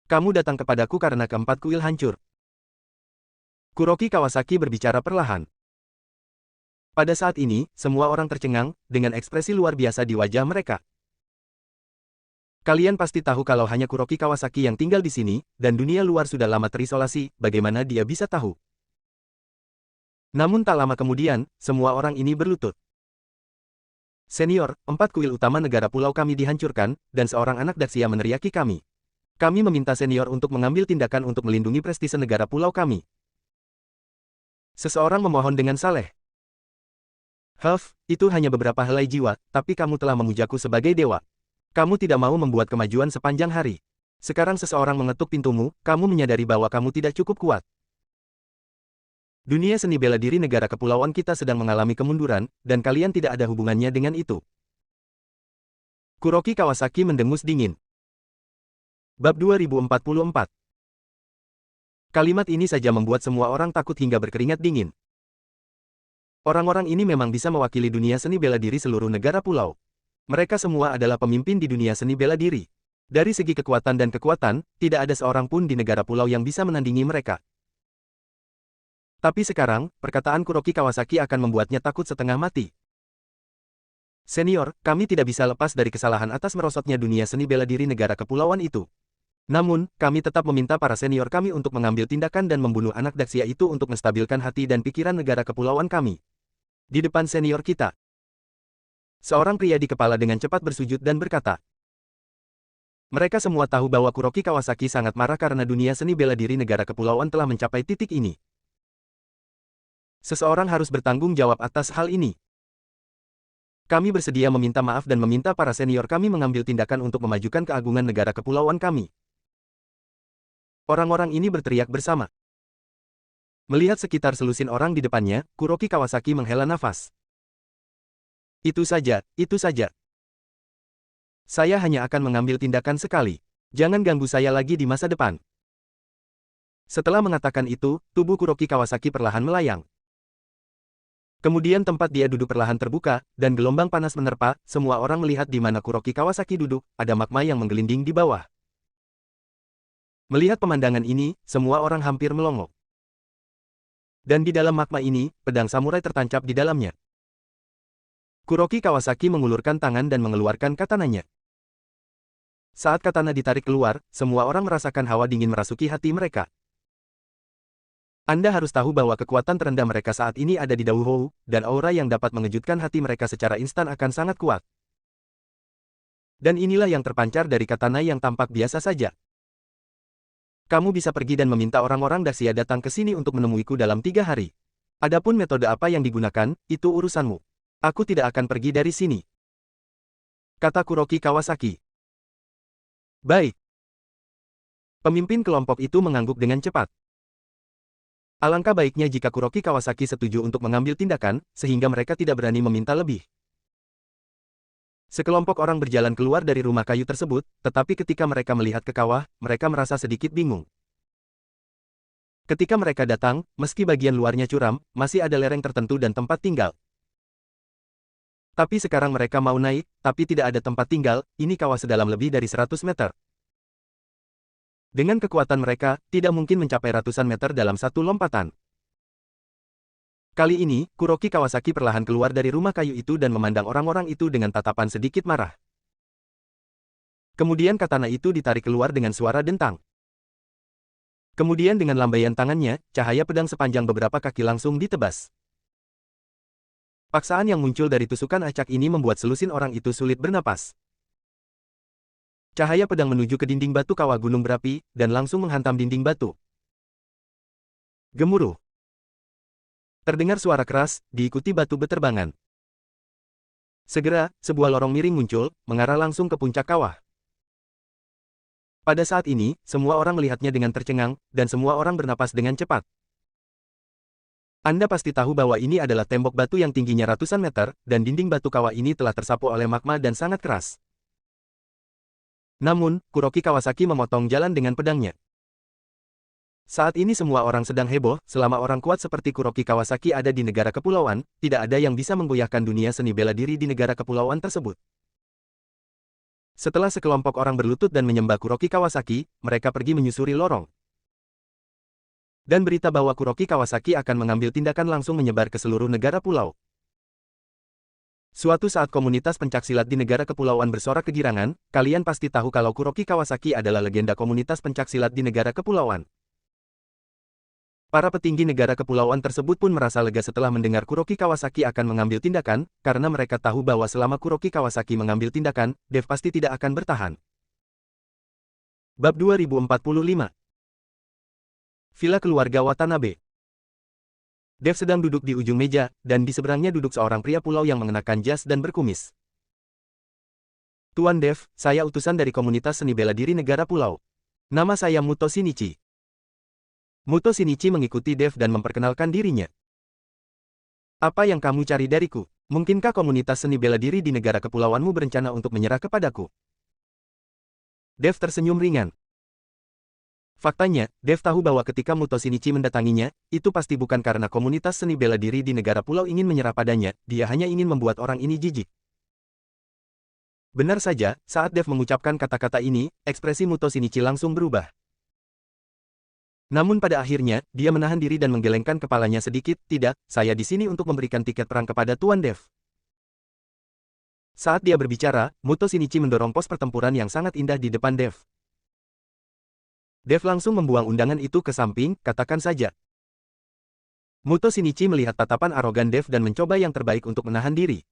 Speaker 1: Kamu datang kepadaku karena keempat kuil hancur. Kuroki Kawasaki berbicara perlahan. Pada saat ini, semua orang tercengang, dengan ekspresi luar biasa di wajah mereka. Kalian pasti tahu kalau hanya Kuroki Kawasaki yang tinggal di sini, dan dunia luar sudah lama terisolasi, bagaimana dia bisa tahu? Namun tak lama kemudian, semua orang ini berlutut. Senior, 4 kuil utama negara pulau kami dihancurkan, dan seorang anak Daxia meneriaki kami. Kami meminta senior untuk mengambil tindakan untuk melindungi prestise negara pulau kami. Seseorang memohon dengan saleh. Huff, itu hanya beberapa helai jiwa, tapi kamu telah memujaku sebagai dewa. Kamu tidak mau membuat kemajuan sepanjang hari. Sekarang seseorang mengetuk pintumu, kamu menyadari bahwa kamu tidak cukup kuat. Dunia seni bela diri negara kepulauan kita sedang mengalami kemunduran, dan kalian tidak ada hubungannya dengan itu. Kuroki Kawasaki mendengus dingin. Bab 2044. Kalimat ini saja membuat semua orang takut hingga berkeringat dingin. Orang-orang ini memang bisa mewakili dunia seni bela diri seluruh negara pulau. Mereka semua adalah pemimpin di dunia seni bela diri. Dari segi kekuatan dan kekuatan, tidak ada seorang pun di negara pulau yang bisa menandingi mereka. Tapi sekarang, perkataan Kuroki Kawasaki akan membuatnya takut setengah mati. Senior, kami tidak bisa lepas dari kesalahan atas merosotnya dunia seni bela diri negara kepulauan itu. Namun, kami tetap meminta para senior kami untuk mengambil tindakan dan membunuh anak Daxia itu untuk menstabilkan hati dan pikiran negara kepulauan kami. Di depan senior kita. Seorang pria di kepala dengan cepat bersujud dan berkata. Mereka semua tahu bahwa Kuroki Kawasaki sangat marah karena dunia seni bela diri negara kepulauan telah mencapai titik ini. Seseorang harus bertanggung jawab atas hal ini. Kami bersedia meminta maaf dan meminta para senior kami mengambil tindakan untuk memajukan keagungan negara kepulauan kami. Orang-orang ini berteriak bersama. Melihat sekitar selusin orang di depannya, Kuroki Kawasaki menghela nafas. Itu saja, itu saja. Saya hanya akan mengambil tindakan sekali. Jangan ganggu saya lagi di masa depan. Setelah mengatakan itu, tubuh Kuroki Kawasaki perlahan melayang. Kemudian tempat dia duduk perlahan terbuka, dan gelombang panas menerpa. Semua orang melihat di mana Kuroki Kawasaki duduk, ada magma yang menggelinding di bawah. Melihat pemandangan ini, semua orang hampir melongo. Dan di dalam magma ini, pedang samurai tertancap di dalamnya. Kuroki Kawasaki mengulurkan tangan dan mengeluarkan katananya. Saat katana ditarik keluar, semua orang merasakan hawa dingin merasuki hati mereka. Anda harus tahu bahwa kekuatan terendah mereka saat ini ada di Dauhou, dan aura yang dapat mengejutkan hati mereka secara instan akan sangat kuat. Dan inilah yang terpancar dari katana yang tampak biasa saja. Kamu bisa pergi dan meminta orang-orang Daxia datang ke sini untuk menemuiku dalam 3 hari. Adapun metode apa yang digunakan, itu urusanmu. Aku tidak akan pergi dari sini. Kata Kuroki Kawasaki. Baik. Pemimpin kelompok itu mengangguk dengan cepat. Alangkah baiknya jika Kuroki Kawasaki setuju untuk mengambil tindakan, sehingga mereka tidak berani meminta lebih. Sekelompok orang berjalan keluar dari rumah kayu tersebut, tetapi ketika mereka melihat ke kawah, mereka merasa sedikit bingung. Ketika mereka datang, meski bagian luarnya curam, masih ada lereng tertentu dan tempat tinggal. Tapi sekarang mereka mau naik, tapi tidak ada tempat tinggal. Ini kawah sedalam lebih dari 100 meter. Dengan kekuatan mereka, tidak mungkin mencapai ratusan meter dalam satu lompatan. Kali ini, Kuroki Kawasaki perlahan keluar dari rumah kayu itu dan memandang orang-orang itu dengan tatapan sedikit marah. Kemudian katana itu ditarik keluar dengan suara dentang. Kemudian dengan lambaian tangannya, cahaya pedang sepanjang beberapa kaki langsung ditebas. Paksaan yang muncul dari tusukan acak ini membuat selusin orang itu sulit bernapas. Cahaya pedang menuju ke dinding batu kawah gunung berapi, dan langsung menghantam dinding batu. Gemuruh. Terdengar suara keras, diikuti batu beterbangan. Segera, sebuah lorong miring muncul, mengarah langsung ke puncak kawah. Pada saat ini, semua orang melihatnya dengan tercengang, dan semua orang bernapas dengan cepat. Anda pasti tahu bahwa ini adalah tembok batu yang tingginya ratusan meter, dan dinding batu kawah ini telah tersapu oleh magma dan sangat keras. Namun, Kuroki Kawasaki memotong jalan dengan pedangnya. Saat ini semua orang sedang heboh, selama orang kuat seperti Kuroki Kawasaki ada di negara kepulauan, tidak ada yang bisa menggoyahkan dunia seni bela diri di negara kepulauan tersebut. Setelah sekelompok orang berlutut dan menyembah Kuroki Kawasaki, mereka pergi menyusuri lorong. Dan berita bahwa Kuroki Kawasaki akan mengambil tindakan langsung menyebar ke seluruh negara pulau. Suatu saat komunitas pencaksilat di negara kepulauan bersorak kegirangan, kalian pasti tahu kalau Kuroki Kawasaki adalah legenda komunitas pencaksilat di negara kepulauan. Para petinggi negara kepulauan tersebut pun merasa lega setelah mendengar Kuroki Kawasaki akan mengambil tindakan, karena mereka tahu bahwa selama Kuroki Kawasaki mengambil tindakan, Dev pasti tidak akan bertahan. Bab 2045. Villa keluarga Watanabe. Dev sedang duduk di ujung meja, dan di seberangnya duduk seorang pria pulau yang mengenakan jas dan berkumis. Tuan Dev, saya utusan dari komunitas seni bela diri negara pulau. Nama saya Muto Shinichi. Muto Shinichi mengikuti Dev dan memperkenalkan dirinya. Apa yang kamu cari dariku? Mungkinkah komunitas seni bela diri di negara kepulauanmu berencana untuk menyerah kepadaku? Dev tersenyum ringan. Faktanya, Dev tahu bahwa ketika Muto Shinichi mendatanginya, itu pasti bukan karena komunitas seni bela diri di negara pulau ingin menyerah padanya, dia hanya ingin membuat orang ini jijik. Benar saja, saat Dev mengucapkan kata-kata ini, ekspresi Muto Shinichi langsung berubah. Namun pada akhirnya, dia menahan diri dan menggelengkan kepalanya sedikit. Tidak, saya di sini untuk memberikan tiket perang kepada Tuan Dev. Saat dia berbicara, Muto Shinichi mendorong pos pertempuran yang sangat indah di depan Dev. Dev langsung membuang undangan itu ke samping, katakan saja. Muto Shinichi melihat tatapan arogan Dev dan mencoba yang terbaik untuk menahan diri.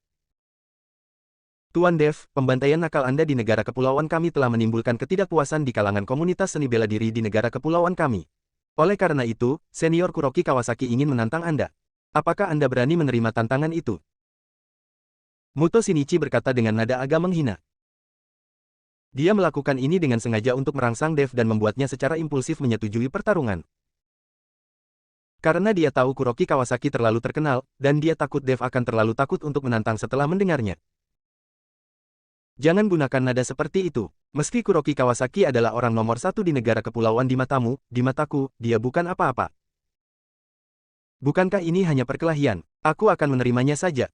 Speaker 1: Tuan Dev, pembantaian nakal Anda di negara kepulauan kami telah menimbulkan ketidakpuasan di kalangan komunitas seni bela diri di negara kepulauan kami. Oleh karena itu, senior Kuroki Kawasaki ingin menantang Anda. Apakah Anda berani menerima tantangan itu? Muto Shinichi berkata dengan nada agak menghina. Dia melakukan ini dengan sengaja untuk merangsang Dev dan membuatnya secara impulsif menyetujui pertarungan. Karena dia tahu Kuroki Kawasaki terlalu terkenal, dan dia takut Dev akan terlalu takut untuk menantang setelah mendengarnya. Jangan gunakan nada seperti itu. Meski Kuroki Kawasaki adalah orang nomor satu di negara kepulauan di matamu, di mataku, dia bukan apa-apa. Bukankah ini hanya perkelahian? Aku akan menerimanya saja.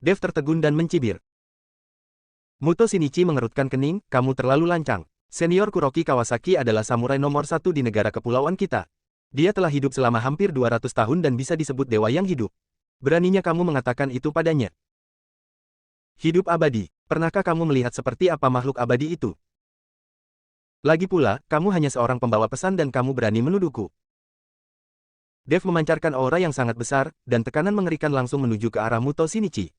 Speaker 1: Dev tertegun dan mencibir. Muto Shinichi mengerutkan kening, kamu terlalu lancang. Senior Kuroki Kawasaki adalah samurai nomor satu di negara kepulauan kita. Dia telah hidup selama hampir 200 tahun dan bisa disebut dewa yang hidup. Beraninya kamu mengatakan itu padanya. Hidup abadi. Pernahkah kamu melihat seperti apa makhluk abadi itu? Lagi pula, kamu hanya seorang pembawa pesan dan kamu berani menuduhku. Dev memancarkan aura yang sangat besar, dan tekanan mengerikan langsung menuju ke arah Muto Shinichi.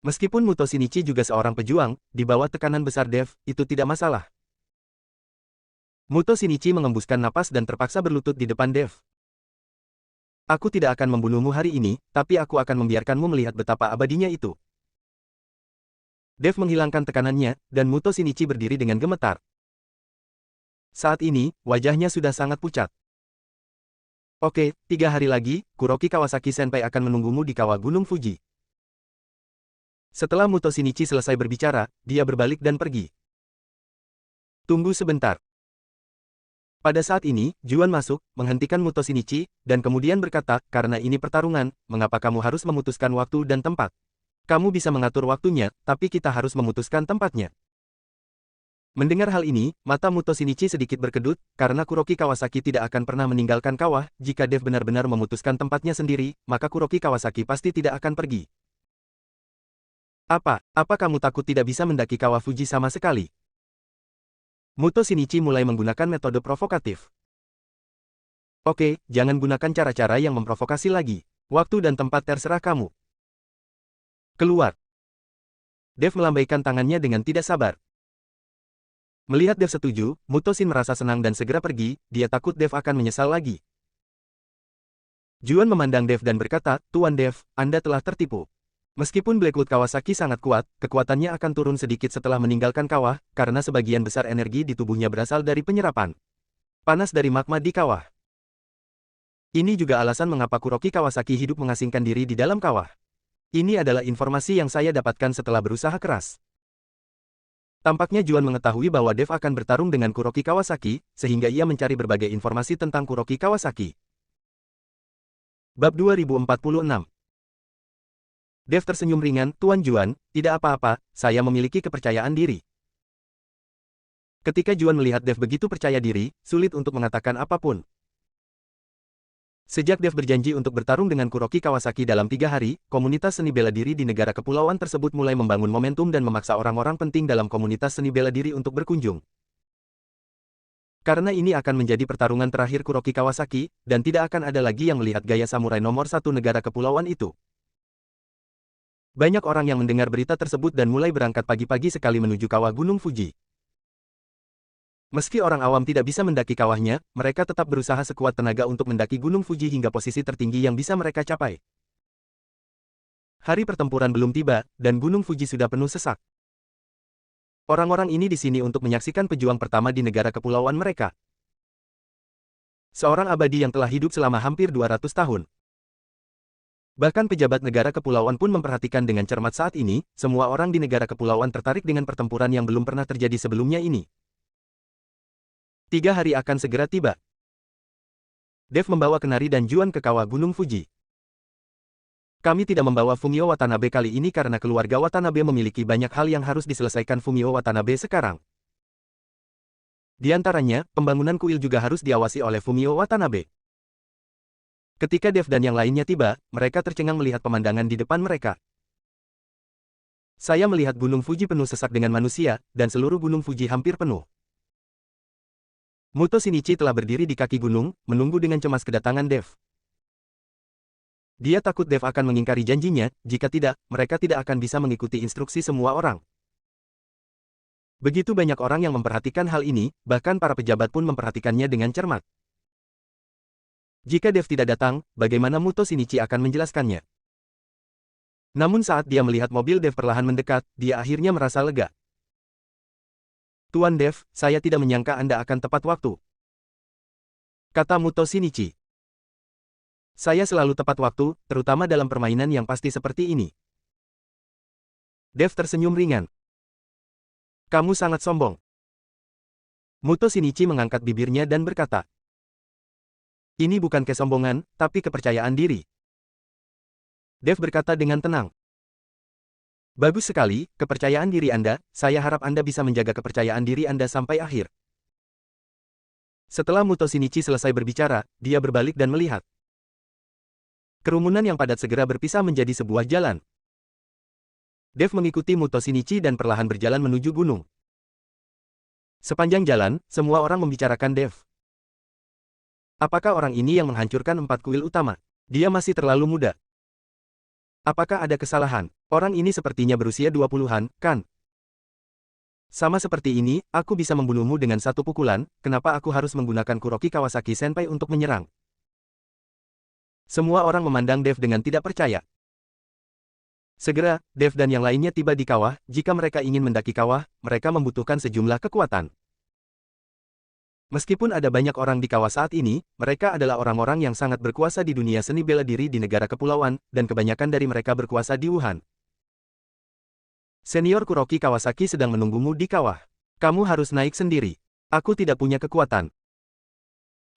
Speaker 1: Meskipun Muto Shinichi juga seorang pejuang, di bawah tekanan besar Dev, itu tidak masalah. Muto Shinichi mengembuskan napas dan terpaksa berlutut di depan Dev. Aku tidak akan membunuhmu hari ini, tapi aku akan membiarkanmu melihat betapa abadinya itu. Dev menghilangkan tekanannya, dan Muto Shinichi berdiri dengan gemetar. Saat ini, wajahnya sudah sangat pucat. Oke, 3 hari lagi, Kuroki Kawasaki Senpai akan menunggumu di kawah Gunung Fuji. Setelah Muto Shinichi selesai berbicara, dia berbalik dan pergi. Tunggu sebentar. Pada saat ini, Juan masuk, menghentikan Muto Shinichi, dan kemudian berkata, karena ini pertarungan, mengapa kamu harus memutuskan waktu dan tempat? Kamu bisa mengatur waktunya, tapi kita harus memutuskan tempatnya. Mendengar hal ini, mata Muto Shinichi sedikit berkedut, karena Kuroki Kawasaki tidak akan pernah meninggalkan kawah, jika Dev benar-benar memutuskan tempatnya sendiri, maka Kuroki Kawasaki pasti tidak akan pergi. Apa kamu takut tidak bisa mendaki kawah Fuji sama sekali? Muto Shinichi mulai menggunakan metode provokatif. Oke, jangan gunakan cara-cara yang memprovokasi lagi. Waktu dan tempat terserah kamu. Keluar. Dev melambaikan tangannya dengan tidak sabar. Melihat Dev setuju, Muto Shin merasa senang dan segera pergi, dia takut Dev akan menyesal lagi. Juan memandang Dev dan berkata, Tuan Dev, Anda telah tertipu. Meskipun Blackwood Kawasaki sangat kuat, kekuatannya akan turun sedikit setelah meninggalkan kawah, karena sebagian besar energi di tubuhnya berasal dari penyerapan panas dari magma di kawah. Ini juga alasan mengapa Kuroki Kawasaki hidup mengasingkan diri di dalam kawah. Ini adalah informasi yang saya dapatkan setelah berusaha keras. Tampaknya Juan mengetahui bahwa Dev akan bertarung dengan Kuroki Kawasaki, sehingga ia mencari berbagai informasi tentang Kuroki Kawasaki. Bab 2046. Dev tersenyum ringan, Tuan Juan, tidak apa-apa, saya memiliki kepercayaan diri. Ketika Juan melihat Dev begitu percaya diri, sulit untuk mengatakan apapun. Sejak Dev berjanji untuk bertarung dengan Kuroki Kawasaki dalam 3 hari, komunitas seni bela diri di negara kepulauan tersebut mulai membangun momentum dan memaksa orang-orang penting dalam komunitas seni bela diri untuk berkunjung. Karena ini akan menjadi pertarungan terakhir Kuroki Kawasaki, dan tidak akan ada lagi yang melihat gaya samurai nomor 1 negara kepulauan itu. Banyak orang yang mendengar berita tersebut dan mulai berangkat pagi-pagi sekali menuju kawah Gunung Fuji. Meski orang awam tidak bisa mendaki kawahnya, mereka tetap berusaha sekuat tenaga untuk mendaki Gunung Fuji hingga posisi tertinggi yang bisa mereka capai. Hari pertempuran belum tiba, dan Gunung Fuji sudah penuh sesak. Orang-orang ini di sini untuk menyaksikan pejuang pertama di negara kepulauan mereka. Seorang abadi yang telah hidup selama hampir 200 tahun. Bahkan pejabat negara kepulauan pun memperhatikan dengan cermat saat ini, semua orang di negara kepulauan tertarik dengan pertempuran yang belum pernah terjadi sebelumnya ini. 3 hari akan segera tiba. Dev membawa Kenari dan Juan ke kawah Gunung Fuji. Kami tidak membawa Fumio Watanabe kali ini karena keluarga Watanabe memiliki banyak hal yang harus diselesaikan Fumio Watanabe sekarang. Di antaranya, pembangunan kuil juga harus diawasi oleh Fumio Watanabe. Ketika Dev dan yang lainnya tiba, mereka tercengang melihat pemandangan di depan mereka. Saya melihat Gunung Fuji penuh sesak dengan manusia, dan seluruh Gunung Fuji hampir penuh. Muto Shinichi telah berdiri di kaki gunung, menunggu dengan cemas kedatangan Dev. Dia takut Dev akan mengingkari janjinya, jika tidak, mereka tidak akan bisa mengikuti instruksi semua orang. Begitu banyak orang yang memperhatikan hal ini, bahkan para pejabat pun memperhatikannya dengan cermat. Jika Dev tidak datang, bagaimana Muto Shinichi akan menjelaskannya? Namun saat dia melihat mobil Dev perlahan mendekat, dia akhirnya merasa lega. Tuan Dev, saya tidak menyangka Anda akan tepat waktu. kata Muto Shinichi. Saya selalu tepat waktu, terutama dalam permainan yang pasti seperti ini. Dev tersenyum ringan. Kamu sangat sombong. Muto Shinichi mengangkat bibirnya dan berkata. Ini bukan kesombongan, tapi kepercayaan diri. Dev berkata dengan tenang. Bagus sekali, kepercayaan diri Anda, saya harap Anda bisa menjaga kepercayaan diri Anda sampai akhir. Setelah Muto Shinichi selesai berbicara, dia berbalik dan melihat. Kerumunan yang padat segera berpisah menjadi sebuah jalan. Dev mengikuti Muto Shinichi dan perlahan berjalan menuju gunung. Sepanjang jalan, semua orang membicarakan Dev. Apakah orang ini yang menghancurkan 4 kuil utama? Dia masih terlalu muda. Apakah ada kesalahan? Orang ini sepertinya berusia 20-an, kan? Sama seperti ini, aku bisa membunuhmu dengan 1 pukulan, kenapa aku harus menggunakan Kuroki Kawasaki Senpai untuk menyerang? Semua orang memandang Dev dengan tidak percaya. Segera, Dev dan yang lainnya tiba di kawah. Jika mereka ingin mendaki kawah, mereka membutuhkan sejumlah kekuatan. Meskipun ada banyak orang di kawah saat ini, mereka adalah orang-orang yang sangat berkuasa di dunia seni bela diri di negara kepulauan, dan kebanyakan dari mereka berkuasa di Wuhan. Senior Kuroki Kawasaki sedang menunggumu di kawah. Kamu harus naik sendiri. Aku tidak punya kekuatan,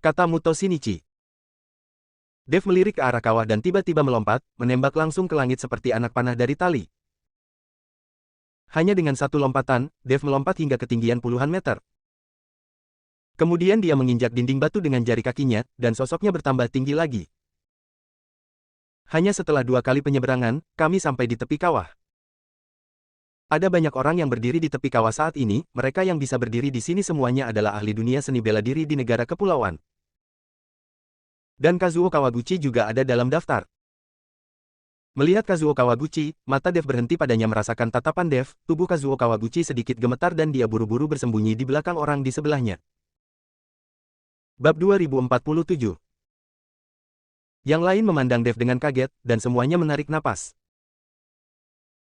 Speaker 1: kata Muto Shinichi. Dev melirik ke arah kawah dan tiba-tiba melompat, menembak langsung ke langit seperti anak panah dari tali. Hanya dengan 1 lompatan, Dev melompat hingga ketinggian puluhan meter. Kemudian dia menginjak dinding batu dengan jari kakinya, dan sosoknya bertambah tinggi lagi. Hanya setelah 2 kali penyeberangan, kami sampai di tepi kawah. Ada banyak orang yang berdiri di tepi kawah saat ini, mereka yang bisa berdiri di sini semuanya adalah ahli dunia seni bela diri di negara kepulauan. Dan Kazuo Kawaguchi juga ada dalam daftar. Melihat Kazuo Kawaguchi, mata Dev berhenti padanya merasakan tatapan Dev, tubuh Kazuo Kawaguchi sedikit gemetar dan dia buru-buru bersembunyi di belakang orang di sebelahnya. Bab 2047. Yang lain memandang Dev dengan kaget, dan semuanya menarik napas.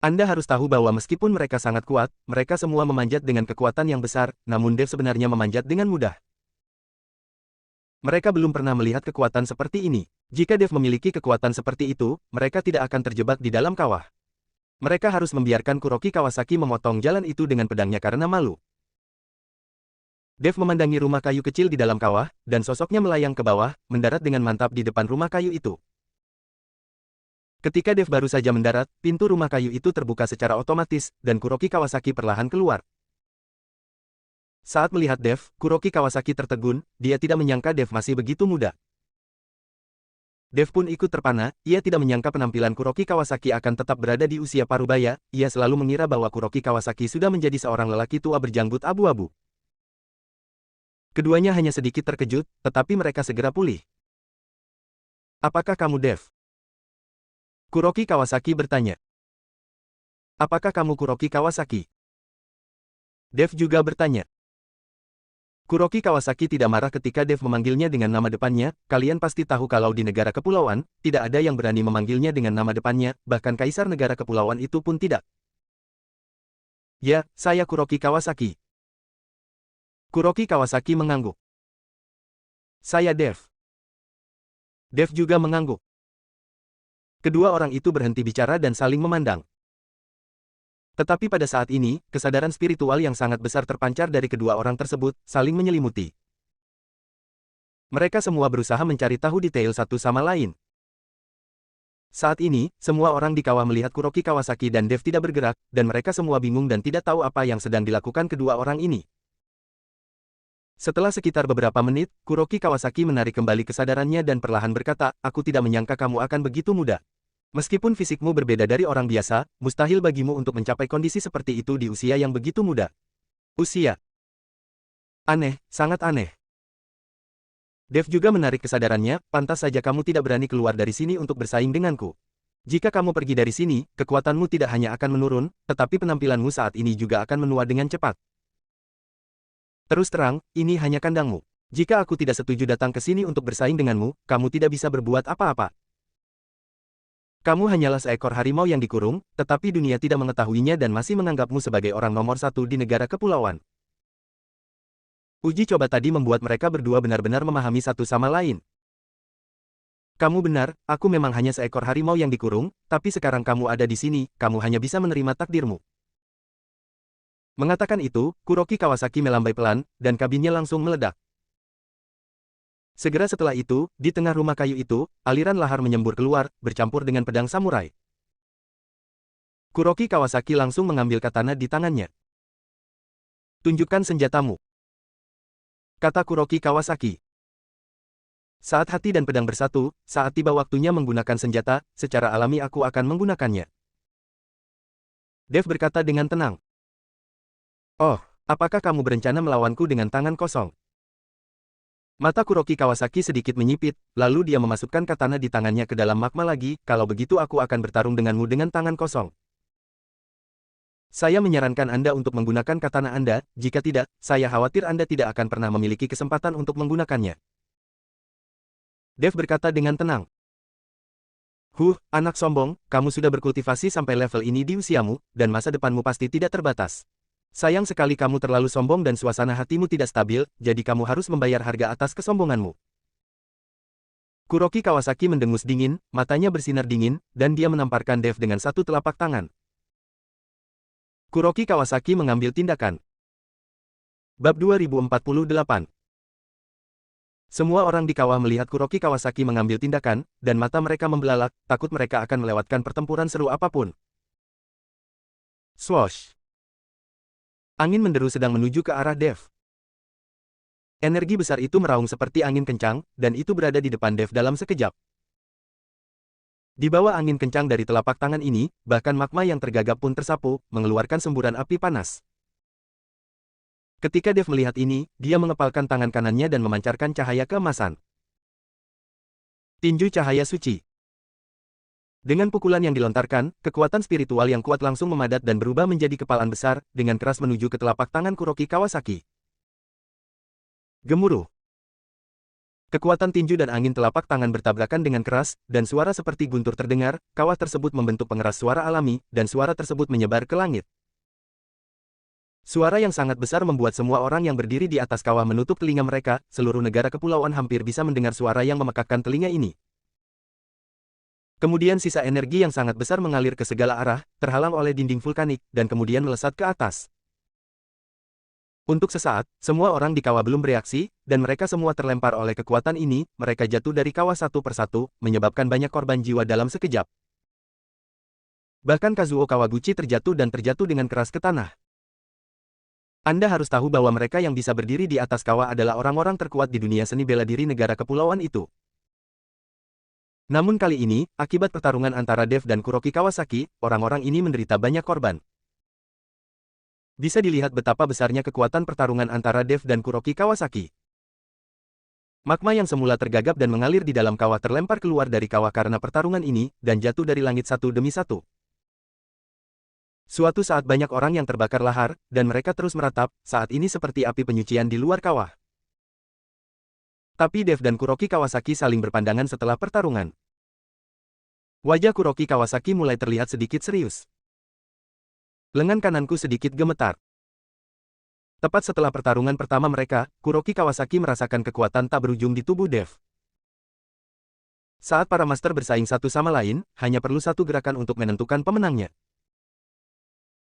Speaker 1: Anda harus tahu bahwa meskipun mereka sangat kuat, mereka semua memanjat dengan kekuatan yang besar, namun Dev sebenarnya memanjat dengan mudah. Mereka belum pernah melihat kekuatan seperti ini. Jika Dev memiliki kekuatan seperti itu, mereka tidak akan terjebak di dalam kawah. Mereka harus membiarkan Kuroki Kawasaki memotong jalan itu dengan pedangnya karena malu. Dev memandangi rumah kayu kecil di dalam kawah, dan sosoknya melayang ke bawah, mendarat dengan mantap di depan rumah kayu itu. Ketika Dev baru saja mendarat, pintu rumah kayu itu terbuka secara otomatis, dan Kuroki Kawasaki perlahan keluar. Saat melihat Dev, Kuroki Kawasaki tertegun, dia tidak menyangka Dev masih begitu muda. Dev pun ikut terpana, ia tidak menyangka penampilan Kuroki Kawasaki akan tetap berada di usia parubaya, ia selalu mengira bahwa Kuroki Kawasaki sudah menjadi seorang lelaki tua berjanggut abu-abu. Keduanya hanya sedikit terkejut, tetapi mereka segera pulih. Apakah kamu Dev? Kuroki Kawasaki bertanya. Apakah kamu Kuroki Kawasaki? Dev juga bertanya. Kuroki Kawasaki tidak marah ketika Dev memanggilnya dengan nama depannya, kalian pasti tahu kalau di negara kepulauan, tidak ada yang berani memanggilnya dengan nama depannya, bahkan kaisar negara kepulauan itu pun tidak. Ya, saya Kuroki Kawasaki. Kuroki Kawasaki mengangguk. Saya Dev. Dev juga mengangguk. Kedua orang itu berhenti bicara dan saling memandang. Tetapi pada saat ini, kesadaran spiritual yang sangat besar terpancar dari kedua orang tersebut, saling menyelimuti. Mereka semua berusaha mencari tahu detail satu sama lain. Saat ini, semua orang di kawah melihat Kuroki Kawasaki dan Dev tidak bergerak, dan mereka semua bingung dan tidak tahu apa yang sedang dilakukan kedua orang ini. Setelah sekitar beberapa menit, Kuroki Kawasaki menarik kembali kesadarannya dan perlahan berkata, aku tidak menyangka kamu akan begitu muda. Meskipun fisikmu berbeda dari orang biasa, mustahil bagimu untuk mencapai kondisi seperti itu di usia yang begitu muda. Usia. Aneh, sangat aneh. Dev juga menarik kesadarannya, pantas saja kamu tidak berani keluar dari sini untuk bersaing denganku. Jika kamu pergi dari sini, kekuatanmu tidak hanya akan menurun, tetapi penampilanmu saat ini juga akan menua dengan cepat. Terus terang, ini hanya kandangmu. Jika aku tidak setuju datang ke sini untuk bersaing denganmu, kamu tidak bisa berbuat apa-apa. Kamu hanyalah seekor harimau yang dikurung, tetapi dunia tidak mengetahuinya dan masih menganggapmu sebagai orang nomor 1 di negara kepulauan. Uji coba tadi membuat mereka berdua benar-benar memahami satu sama lain. Kamu benar, aku memang hanya seekor harimau yang dikurung, tapi sekarang kamu ada di sini, kamu hanya bisa menerima takdirmu. Mengatakan itu, Kuroki Kawasaki melambai pelan, dan kabinnya langsung meledak. Segera setelah itu, di tengah rumah kayu itu, aliran lahar menyembur keluar, bercampur dengan pedang samurai. Kuroki Kawasaki langsung mengambil katana di tangannya. Tunjukkan senjatamu, kata Kuroki Kawasaki. Saat hati dan pedang bersatu, saat tiba waktunya menggunakan senjata, secara alami aku akan menggunakannya. Dev berkata dengan tenang. Oh, apakah kamu berencana melawanku dengan tangan kosong? Mata Kuroki Kawasaki sedikit menyipit, lalu dia memasukkan katana di tangannya ke dalam magma lagi, kalau begitu aku akan bertarung denganmu dengan tangan kosong. Saya menyarankan Anda untuk menggunakan katana Anda, jika tidak, saya khawatir Anda tidak akan pernah memiliki kesempatan untuk menggunakannya. Dev berkata dengan tenang. Anak sombong, kamu sudah berkultivasi sampai level ini di usiamu, dan masa depanmu pasti tidak terbatas. Sayang sekali kamu terlalu sombong dan suasana hatimu tidak stabil, jadi kamu harus membayar harga atas kesombonganmu. Kuroki Kawasaki mendengus dingin, matanya bersinar dingin, dan dia menamparkan Dev dengan satu telapak tangan. Kuroki Kawasaki mengambil tindakan. Bab 2048. Semua orang di kawah melihat Kuroki Kawasaki mengambil tindakan, dan mata mereka membelalak, takut mereka akan melewatkan pertempuran seru apapun. Swoosh! Angin menderu sedang menuju ke arah Dev. Energi besar itu meraung seperti angin kencang, dan itu berada di depan Dev dalam sekejap. Di bawah angin kencang dari telapak tangan ini, bahkan magma yang tergagap pun tersapu, mengeluarkan semburan api panas. Ketika Dev melihat ini, dia mengepalkan tangan kanannya dan memancarkan cahaya keemasan. Tinju cahaya suci. Dengan pukulan yang dilontarkan, kekuatan spiritual yang kuat langsung memadat dan berubah menjadi kepalan besar, dengan keras menuju ke telapak tangan Kuroki Kawasaki. Gemuruh. Kekuatan tinju dan angin telapak tangan bertabrakan dengan keras, dan suara seperti guntur terdengar, kawah tersebut membentuk pengeras suara alami, dan suara tersebut menyebar ke langit. Suara yang sangat besar membuat semua orang yang berdiri di atas kawah menutup telinga mereka, seluruh negara kepulauan hampir bisa mendengar suara yang memekakkan telinga ini. Kemudian sisa energi yang sangat besar mengalir ke segala arah, terhalang oleh dinding vulkanik, dan kemudian melesat ke atas. Untuk sesaat, semua orang di kawah belum bereaksi, dan mereka semua terlempar oleh kekuatan ini, mereka jatuh dari kawah satu persatu, menyebabkan banyak korban jiwa dalam sekejap. Bahkan Kazuo Kawaguchi terjatuh dan terjatuh dengan keras ke tanah. Anda harus tahu bahwa mereka yang bisa berdiri di atas kawah adalah orang-orang terkuat di dunia seni bela diri negara kepulauan itu. Namun kali ini, akibat pertarungan antara Dev dan Kuroki Kawasaki, orang-orang ini menderita banyak korban. Bisa dilihat betapa besarnya kekuatan pertarungan antara Dev dan Kuroki Kawasaki. Magma yang semula tergagap dan mengalir di dalam kawah terlempar keluar dari kawah karena pertarungan ini, dan jatuh dari langit satu demi satu. Suatu saat banyak orang yang terbakar lahar, dan mereka terus meratap, saat ini seperti api penyucian di luar kawah. Tapi Dev dan Kuroki Kawasaki saling berpandangan setelah pertarungan. Wajah Kuroki Kawasaki mulai terlihat sedikit serius. Lengan kananku sedikit gemetar. Tepat setelah pertarungan pertama mereka, Kuroki Kawasaki merasakan kekuatan tak berujung di tubuh Dev. Saat para master bersaing satu sama lain, hanya perlu satu gerakan untuk menentukan pemenangnya.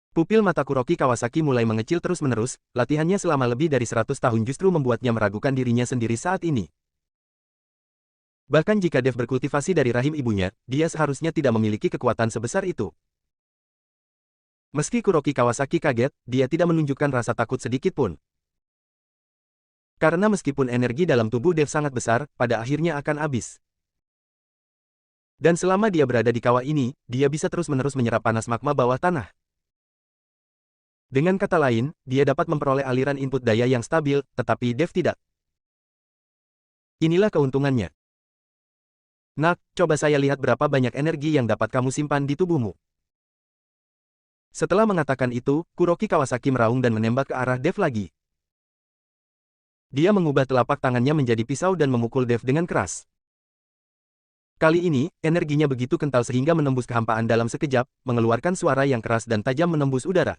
Speaker 1: Pupil mata Kuroki Kawasaki mulai mengecil terus-menerus, latihannya selama lebih dari 100 tahun justru membuatnya meragukan dirinya sendiri saat ini. Bahkan jika Dev berkultivasi dari rahim ibunya, dia seharusnya tidak memiliki kekuatan sebesar itu. Meski Kuroki Kawasaki kaget, dia tidak menunjukkan rasa takut sedikit pun. Karena meskipun energi dalam tubuh Dev sangat besar, pada akhirnya akan habis. Dan selama dia berada di kawah ini, dia bisa terus-menerus menyerap panas magma bawah tanah. Dengan kata lain, dia dapat memperoleh aliran input daya yang stabil, tetapi Dev tidak. Inilah keuntungannya. Nak, coba saya lihat berapa banyak energi yang dapat kamu simpan di tubuhmu. Setelah mengatakan itu, Kuroki Kawasaki meraung dan menembak ke arah Dev lagi. Dia mengubah telapak tangannya menjadi pisau dan memukul Dev dengan keras. Kali ini, energinya begitu kental sehingga menembus kehampaan dalam sekejap, mengeluarkan suara yang keras dan tajam menembus udara.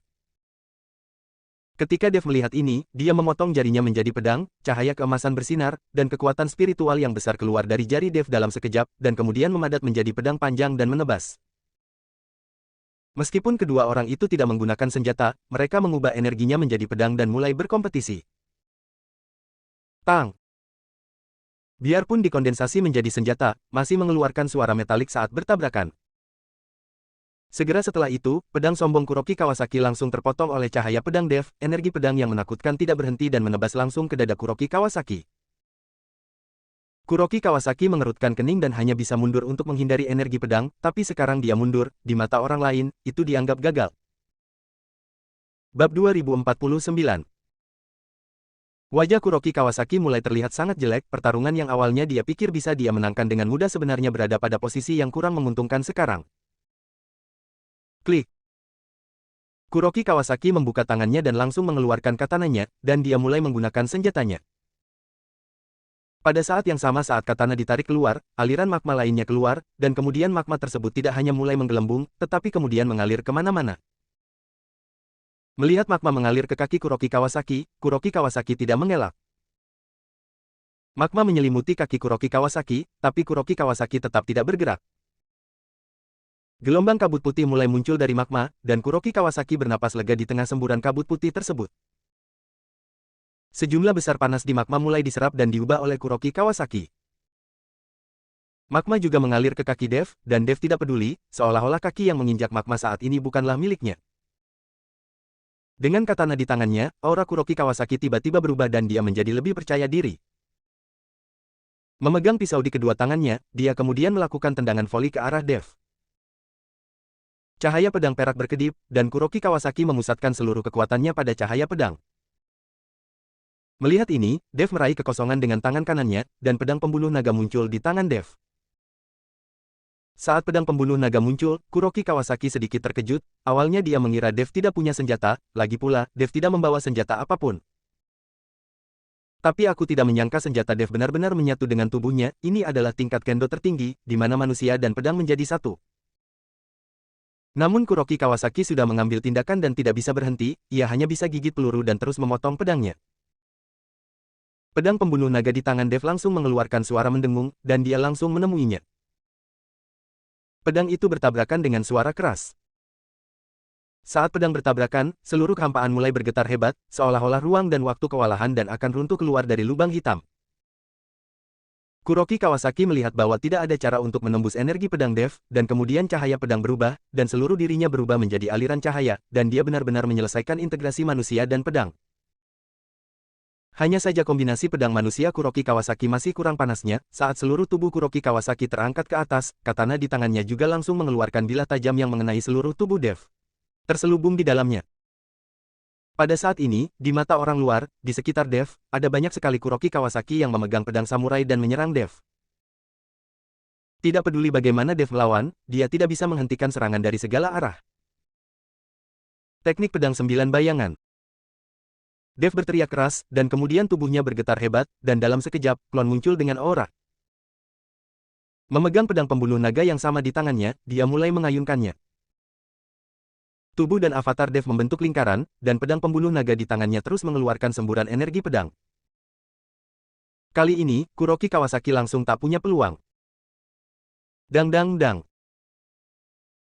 Speaker 1: Ketika Dev melihat ini, dia memotong jarinya menjadi pedang, cahaya keemasan bersinar, dan kekuatan spiritual yang besar keluar dari jari Dev dalam sekejap, dan kemudian memadat menjadi pedang panjang dan menebas. Meskipun kedua orang itu tidak menggunakan senjata, mereka mengubah energinya menjadi pedang dan mulai berkompetisi. Tang! Biarpun dikondensasi menjadi senjata, masih mengeluarkan suara metalik saat bertabrakan. Segera setelah itu, pedang sombong Kuroki Kawasaki langsung terpotong oleh cahaya pedang Dev, energi pedang yang menakutkan tidak berhenti dan menebas langsung ke dada Kuroki Kawasaki. Kuroki Kawasaki mengerutkan kening dan hanya bisa mundur untuk menghindari energi pedang, tapi sekarang dia mundur, di mata orang lain, itu dianggap gagal. Bab 2049. Wajah Kuroki Kawasaki mulai terlihat sangat jelek, pertarungan yang awalnya dia pikir bisa dia menangkan dengan mudah sebenarnya berada pada posisi yang kurang menguntungkan sekarang. Klik. Kuroki Kawasaki membuka tangannya dan langsung mengeluarkan katananya, dan dia mulai menggunakan senjatanya. Pada saat yang sama saat katana ditarik keluar, aliran magma lainnya keluar, dan kemudian magma tersebut tidak hanya mulai menggelembung, tetapi kemudian mengalir kemana-mana. Melihat magma mengalir ke kaki Kuroki Kawasaki tidak mengelak. Magma menyelimuti kaki Kuroki Kawasaki, tapi Kuroki Kawasaki tetap tidak bergerak. Gelombang kabut putih mulai muncul dari magma, dan Kuroki Kawasaki bernapas lega di tengah semburan kabut putih tersebut. Sejumlah besar panas di magma mulai diserap dan diubah oleh Kuroki Kawasaki. Magma juga mengalir ke kaki Dev, dan Dev tidak peduli, seolah-olah kaki yang menginjak magma saat ini bukanlah miliknya. Dengan katana di tangannya, aura Kuroki Kawasaki tiba-tiba berubah dan dia menjadi lebih percaya diri. Memegang pisau di kedua tangannya, dia kemudian melakukan tendangan voli ke arah Dev. Cahaya pedang perak berkedip, dan Kuroki Kawasaki memusatkan seluruh kekuatannya pada cahaya pedang. Melihat ini, Dev meraih kekosongan dengan tangan kanannya, dan pedang pembunuh naga muncul di tangan Dev. Saat pedang pembunuh naga muncul, Kuroki Kawasaki sedikit terkejut, awalnya dia mengira Dev tidak punya senjata, lagi pula, Dev tidak membawa senjata apapun. Tapi aku tidak menyangka senjata Dev benar-benar menyatu dengan tubuhnya, ini adalah tingkat kendo tertinggi, di mana manusia dan pedang menjadi satu. Namun Kuroki Kawasaki sudah mengambil tindakan dan tidak bisa berhenti, ia hanya bisa gigit peluru dan terus memotong pedangnya. Pedang pembunuh naga di tangan Dev langsung mengeluarkan suara mendengung, dan dia langsung menemuinya. Pedang itu bertabrakan dengan suara keras. Saat pedang bertabrakan, seluruh kehampaan mulai bergetar hebat, seolah-olah ruang dan waktu kewalahan dan akan runtuh keluar dari lubang hitam. Kuroki Kawasaki melihat bahwa tidak ada cara untuk menembus energi pedang Dev, dan kemudian cahaya pedang berubah, dan seluruh dirinya berubah menjadi aliran cahaya, dan dia benar-benar menyelesaikan integrasi manusia dan pedang. Hanya saja kombinasi pedang manusia Kuroki Kawasaki masih kurang panasnya, saat seluruh tubuh Kuroki Kawasaki terangkat ke atas, katana di tangannya juga langsung mengeluarkan bilah tajam yang mengenai seluruh tubuh Dev. Terselubung di dalamnya. Pada saat ini, di mata orang luar, di sekitar Dev, ada banyak sekali Kuroki Kawasaki yang memegang pedang samurai dan menyerang Dev. Tidak peduli bagaimana Dev melawan, dia tidak bisa menghentikan serangan dari segala arah. Teknik pedang 9 bayangan. Dev berteriak keras, dan kemudian tubuhnya bergetar hebat, dan dalam sekejap, klon muncul dengan aura. Memegang pedang pembunuh naga yang sama di tangannya, dia mulai mengayunkannya. Tubuh dan avatar Dev membentuk lingkaran, dan pedang pembunuh naga di tangannya terus mengeluarkan semburan energi pedang. Kali ini, Kuroki Kawasaki langsung tak punya peluang. Dang dang dang.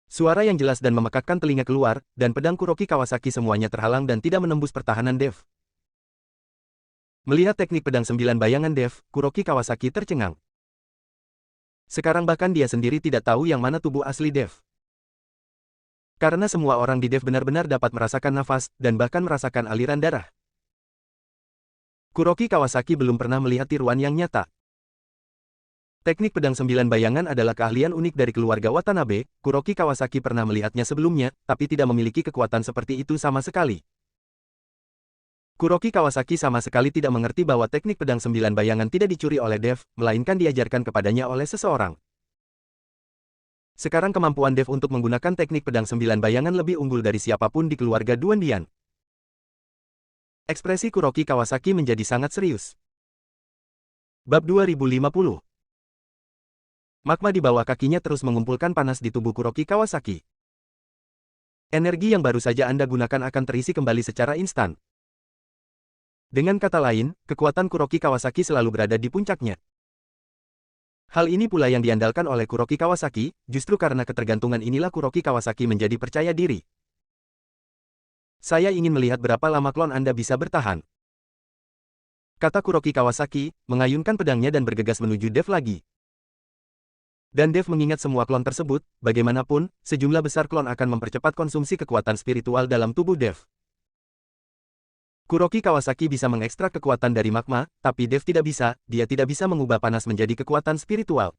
Speaker 1: Suara yang jelas dan memekakkan telinga keluar, dan pedang Kuroki Kawasaki semuanya terhalang dan tidak menembus pertahanan Dev. Melihat teknik pedang 9 bayangan Dev, Kuroki Kawasaki tercengang. Sekarang bahkan dia sendiri tidak tahu yang mana tubuh asli Dev. Karena semua orang di Dev benar-benar dapat merasakan nafas, dan bahkan merasakan aliran darah. Kuroki Kawasaki belum pernah melihat tiruan yang nyata. Teknik pedang 9 bayangan adalah keahlian unik dari keluarga Watanabe, Kuroki Kawasaki pernah melihatnya sebelumnya, tapi tidak memiliki kekuatan seperti itu sama sekali. Kuroki Kawasaki sama sekali tidak mengerti bahwa teknik pedang 9 bayangan tidak dicuri oleh Dev, melainkan diajarkan kepadanya oleh seseorang. Sekarang kemampuan Dev untuk menggunakan teknik pedang 9 bayangan lebih unggul dari siapapun di keluarga Duan Dian. Ekspresi Kuroki Kawasaki menjadi sangat serius. Bab 2050. Magma di bawah kakinya terus mengumpulkan panas di tubuh Kuroki Kawasaki. Energi yang baru saja Anda gunakan akan terisi kembali secara instan. Dengan kata lain, kekuatan Kuroki Kawasaki selalu berada di puncaknya. Hal ini pula yang diandalkan oleh Kuroki Kawasaki, justru karena ketergantungan inilah Kuroki Kawasaki menjadi percaya diri. Saya ingin melihat berapa lama klon Anda bisa bertahan. Kata Kuroki Kawasaki, mengayunkan pedangnya dan bergegas menuju Dev lagi. Dan Dev mengingat semua klon tersebut, bagaimanapun, sejumlah besar klon akan mempercepat konsumsi kekuatan spiritual dalam tubuh Dev. Kuroki Kawasaki bisa mengekstrak kekuatan dari magma, tapi Dev tidak bisa, dia tidak bisa mengubah panas menjadi kekuatan spiritual.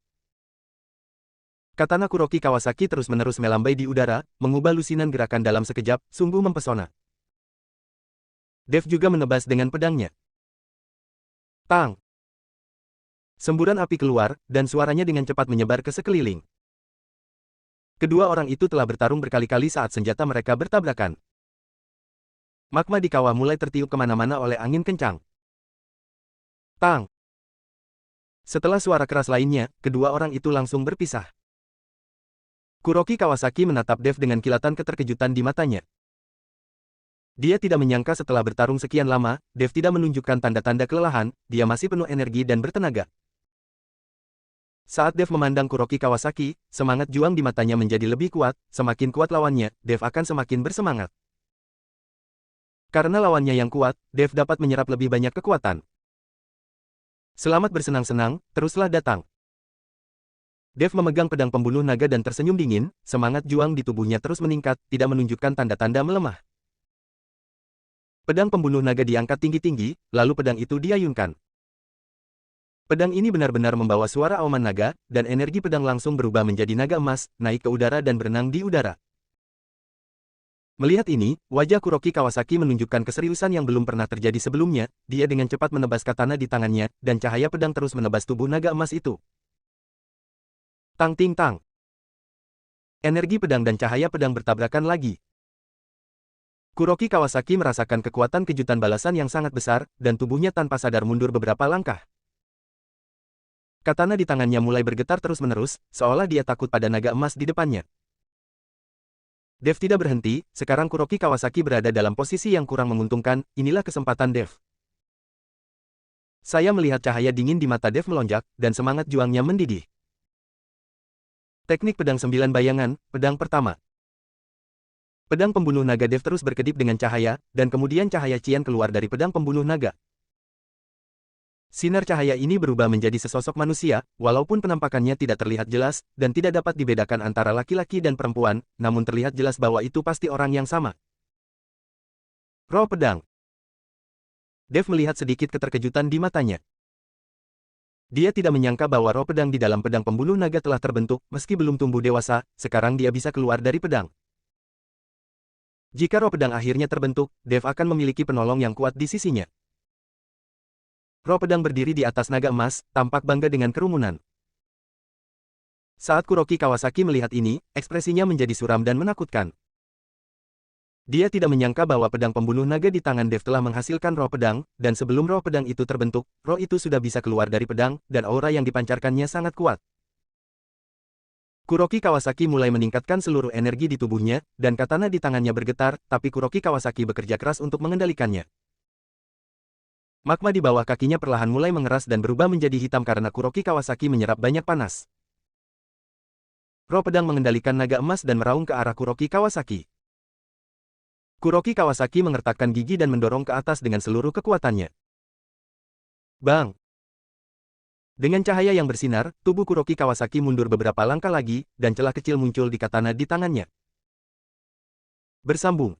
Speaker 1: Katana Kuroki Kawasaki terus-menerus melambai di udara, mengubah lusinan gerakan dalam sekejap, sungguh mempesona. Dev juga menebas dengan pedangnya. Tang! Semburan api keluar, dan suaranya dengan cepat menyebar ke sekeliling. Kedua orang itu telah bertarung berkali-kali saat senjata mereka bertabrakan. Magma di kawah mulai tertiup kemana-mana oleh angin kencang. Tang! Setelah suara keras lainnya, kedua orang itu langsung berpisah. Kuroki Kawasaki menatap Dev dengan kilatan keterkejutan di matanya. Dia tidak menyangka setelah bertarung sekian lama, Dev tidak menunjukkan tanda-tanda kelelahan, dia masih penuh energi dan bertenaga. Saat Dev memandang Kuroki Kawasaki, semangat juang di matanya menjadi lebih kuat, semakin kuat lawannya, Dev akan semakin bersemangat. Karena lawannya yang kuat, Dev dapat menyerap lebih banyak kekuatan. Selamat bersenang-senang, teruslah datang. Dev memegang pedang pembunuh naga dan tersenyum dingin, semangat juang di tubuhnya terus meningkat, tidak menunjukkan tanda-tanda melemah. Pedang pembunuh naga diangkat tinggi-tinggi, lalu pedang itu diayunkan. Pedang ini benar-benar membawa suara auman naga, dan energi pedang langsung berubah menjadi naga emas, naik ke udara dan berenang di udara. Melihat ini, wajah Kuroki Kawasaki menunjukkan keseriusan yang belum pernah terjadi sebelumnya, dia dengan cepat menebas katana di tangannya, dan cahaya pedang terus menebas tubuh naga emas itu. Tang ting tang. Energi pedang dan cahaya pedang bertabrakan lagi. Kuroki Kawasaki merasakan kekuatan kejutan balasan yang sangat besar, dan tubuhnya tanpa sadar mundur beberapa langkah. Katana di tangannya mulai bergetar terus-menerus, seolah dia takut pada naga emas di depannya. Dev tidak berhenti, sekarang Kuroki Kawasaki berada dalam posisi yang kurang menguntungkan, inilah kesempatan Dev. Saya melihat cahaya dingin di mata Dev melonjak, dan semangat juangnya mendidih. Teknik pedang 9 bayangan, pedang pertama. Pedang pembunuh naga Dev terus berkedip dengan cahaya, dan kemudian cahaya cian keluar dari pedang pembunuh naga. Sinar cahaya ini berubah menjadi sesosok manusia, walaupun penampakannya tidak terlihat jelas, dan tidak dapat dibedakan antara laki-laki dan perempuan, namun terlihat jelas bahwa itu pasti orang yang sama. Roh pedang. Dev melihat sedikit keterkejutan di matanya. Dia tidak menyangka bahwa roh pedang di dalam pedang pembunuh naga telah terbentuk, meski belum tumbuh dewasa, sekarang dia bisa keluar dari pedang. Jika roh pedang akhirnya terbentuk, Dev akan memiliki penolong yang kuat di sisinya. Roh pedang berdiri di atas naga emas, tampak bangga dengan kerumunan. Saat Kuroki Kawasaki melihat ini, ekspresinya menjadi suram dan menakutkan. Dia tidak menyangka bahwa pedang pembunuh naga di tangan Dev telah menghasilkan roh pedang, dan sebelum roh pedang itu terbentuk, roh itu sudah bisa keluar dari pedang, dan aura yang dipancarkannya sangat kuat. Kuroki Kawasaki mulai meningkatkan seluruh energi di tubuhnya, dan katana di tangannya bergetar, tapi Kuroki Kawasaki bekerja keras untuk mengendalikannya. Magma di bawah kakinya perlahan mulai mengeras dan berubah menjadi hitam karena Kuroki Kawasaki menyerap banyak panas. Roh pedang mengendalikan naga emas dan meraung ke arah Kuroki Kawasaki. Kuroki Kawasaki mengertakkan gigi dan mendorong ke atas dengan seluruh kekuatannya. Bang! Dengan cahaya yang bersinar, tubuh Kuroki Kawasaki mundur beberapa langkah lagi, dan celah kecil muncul di katana di tangannya. Bersambung.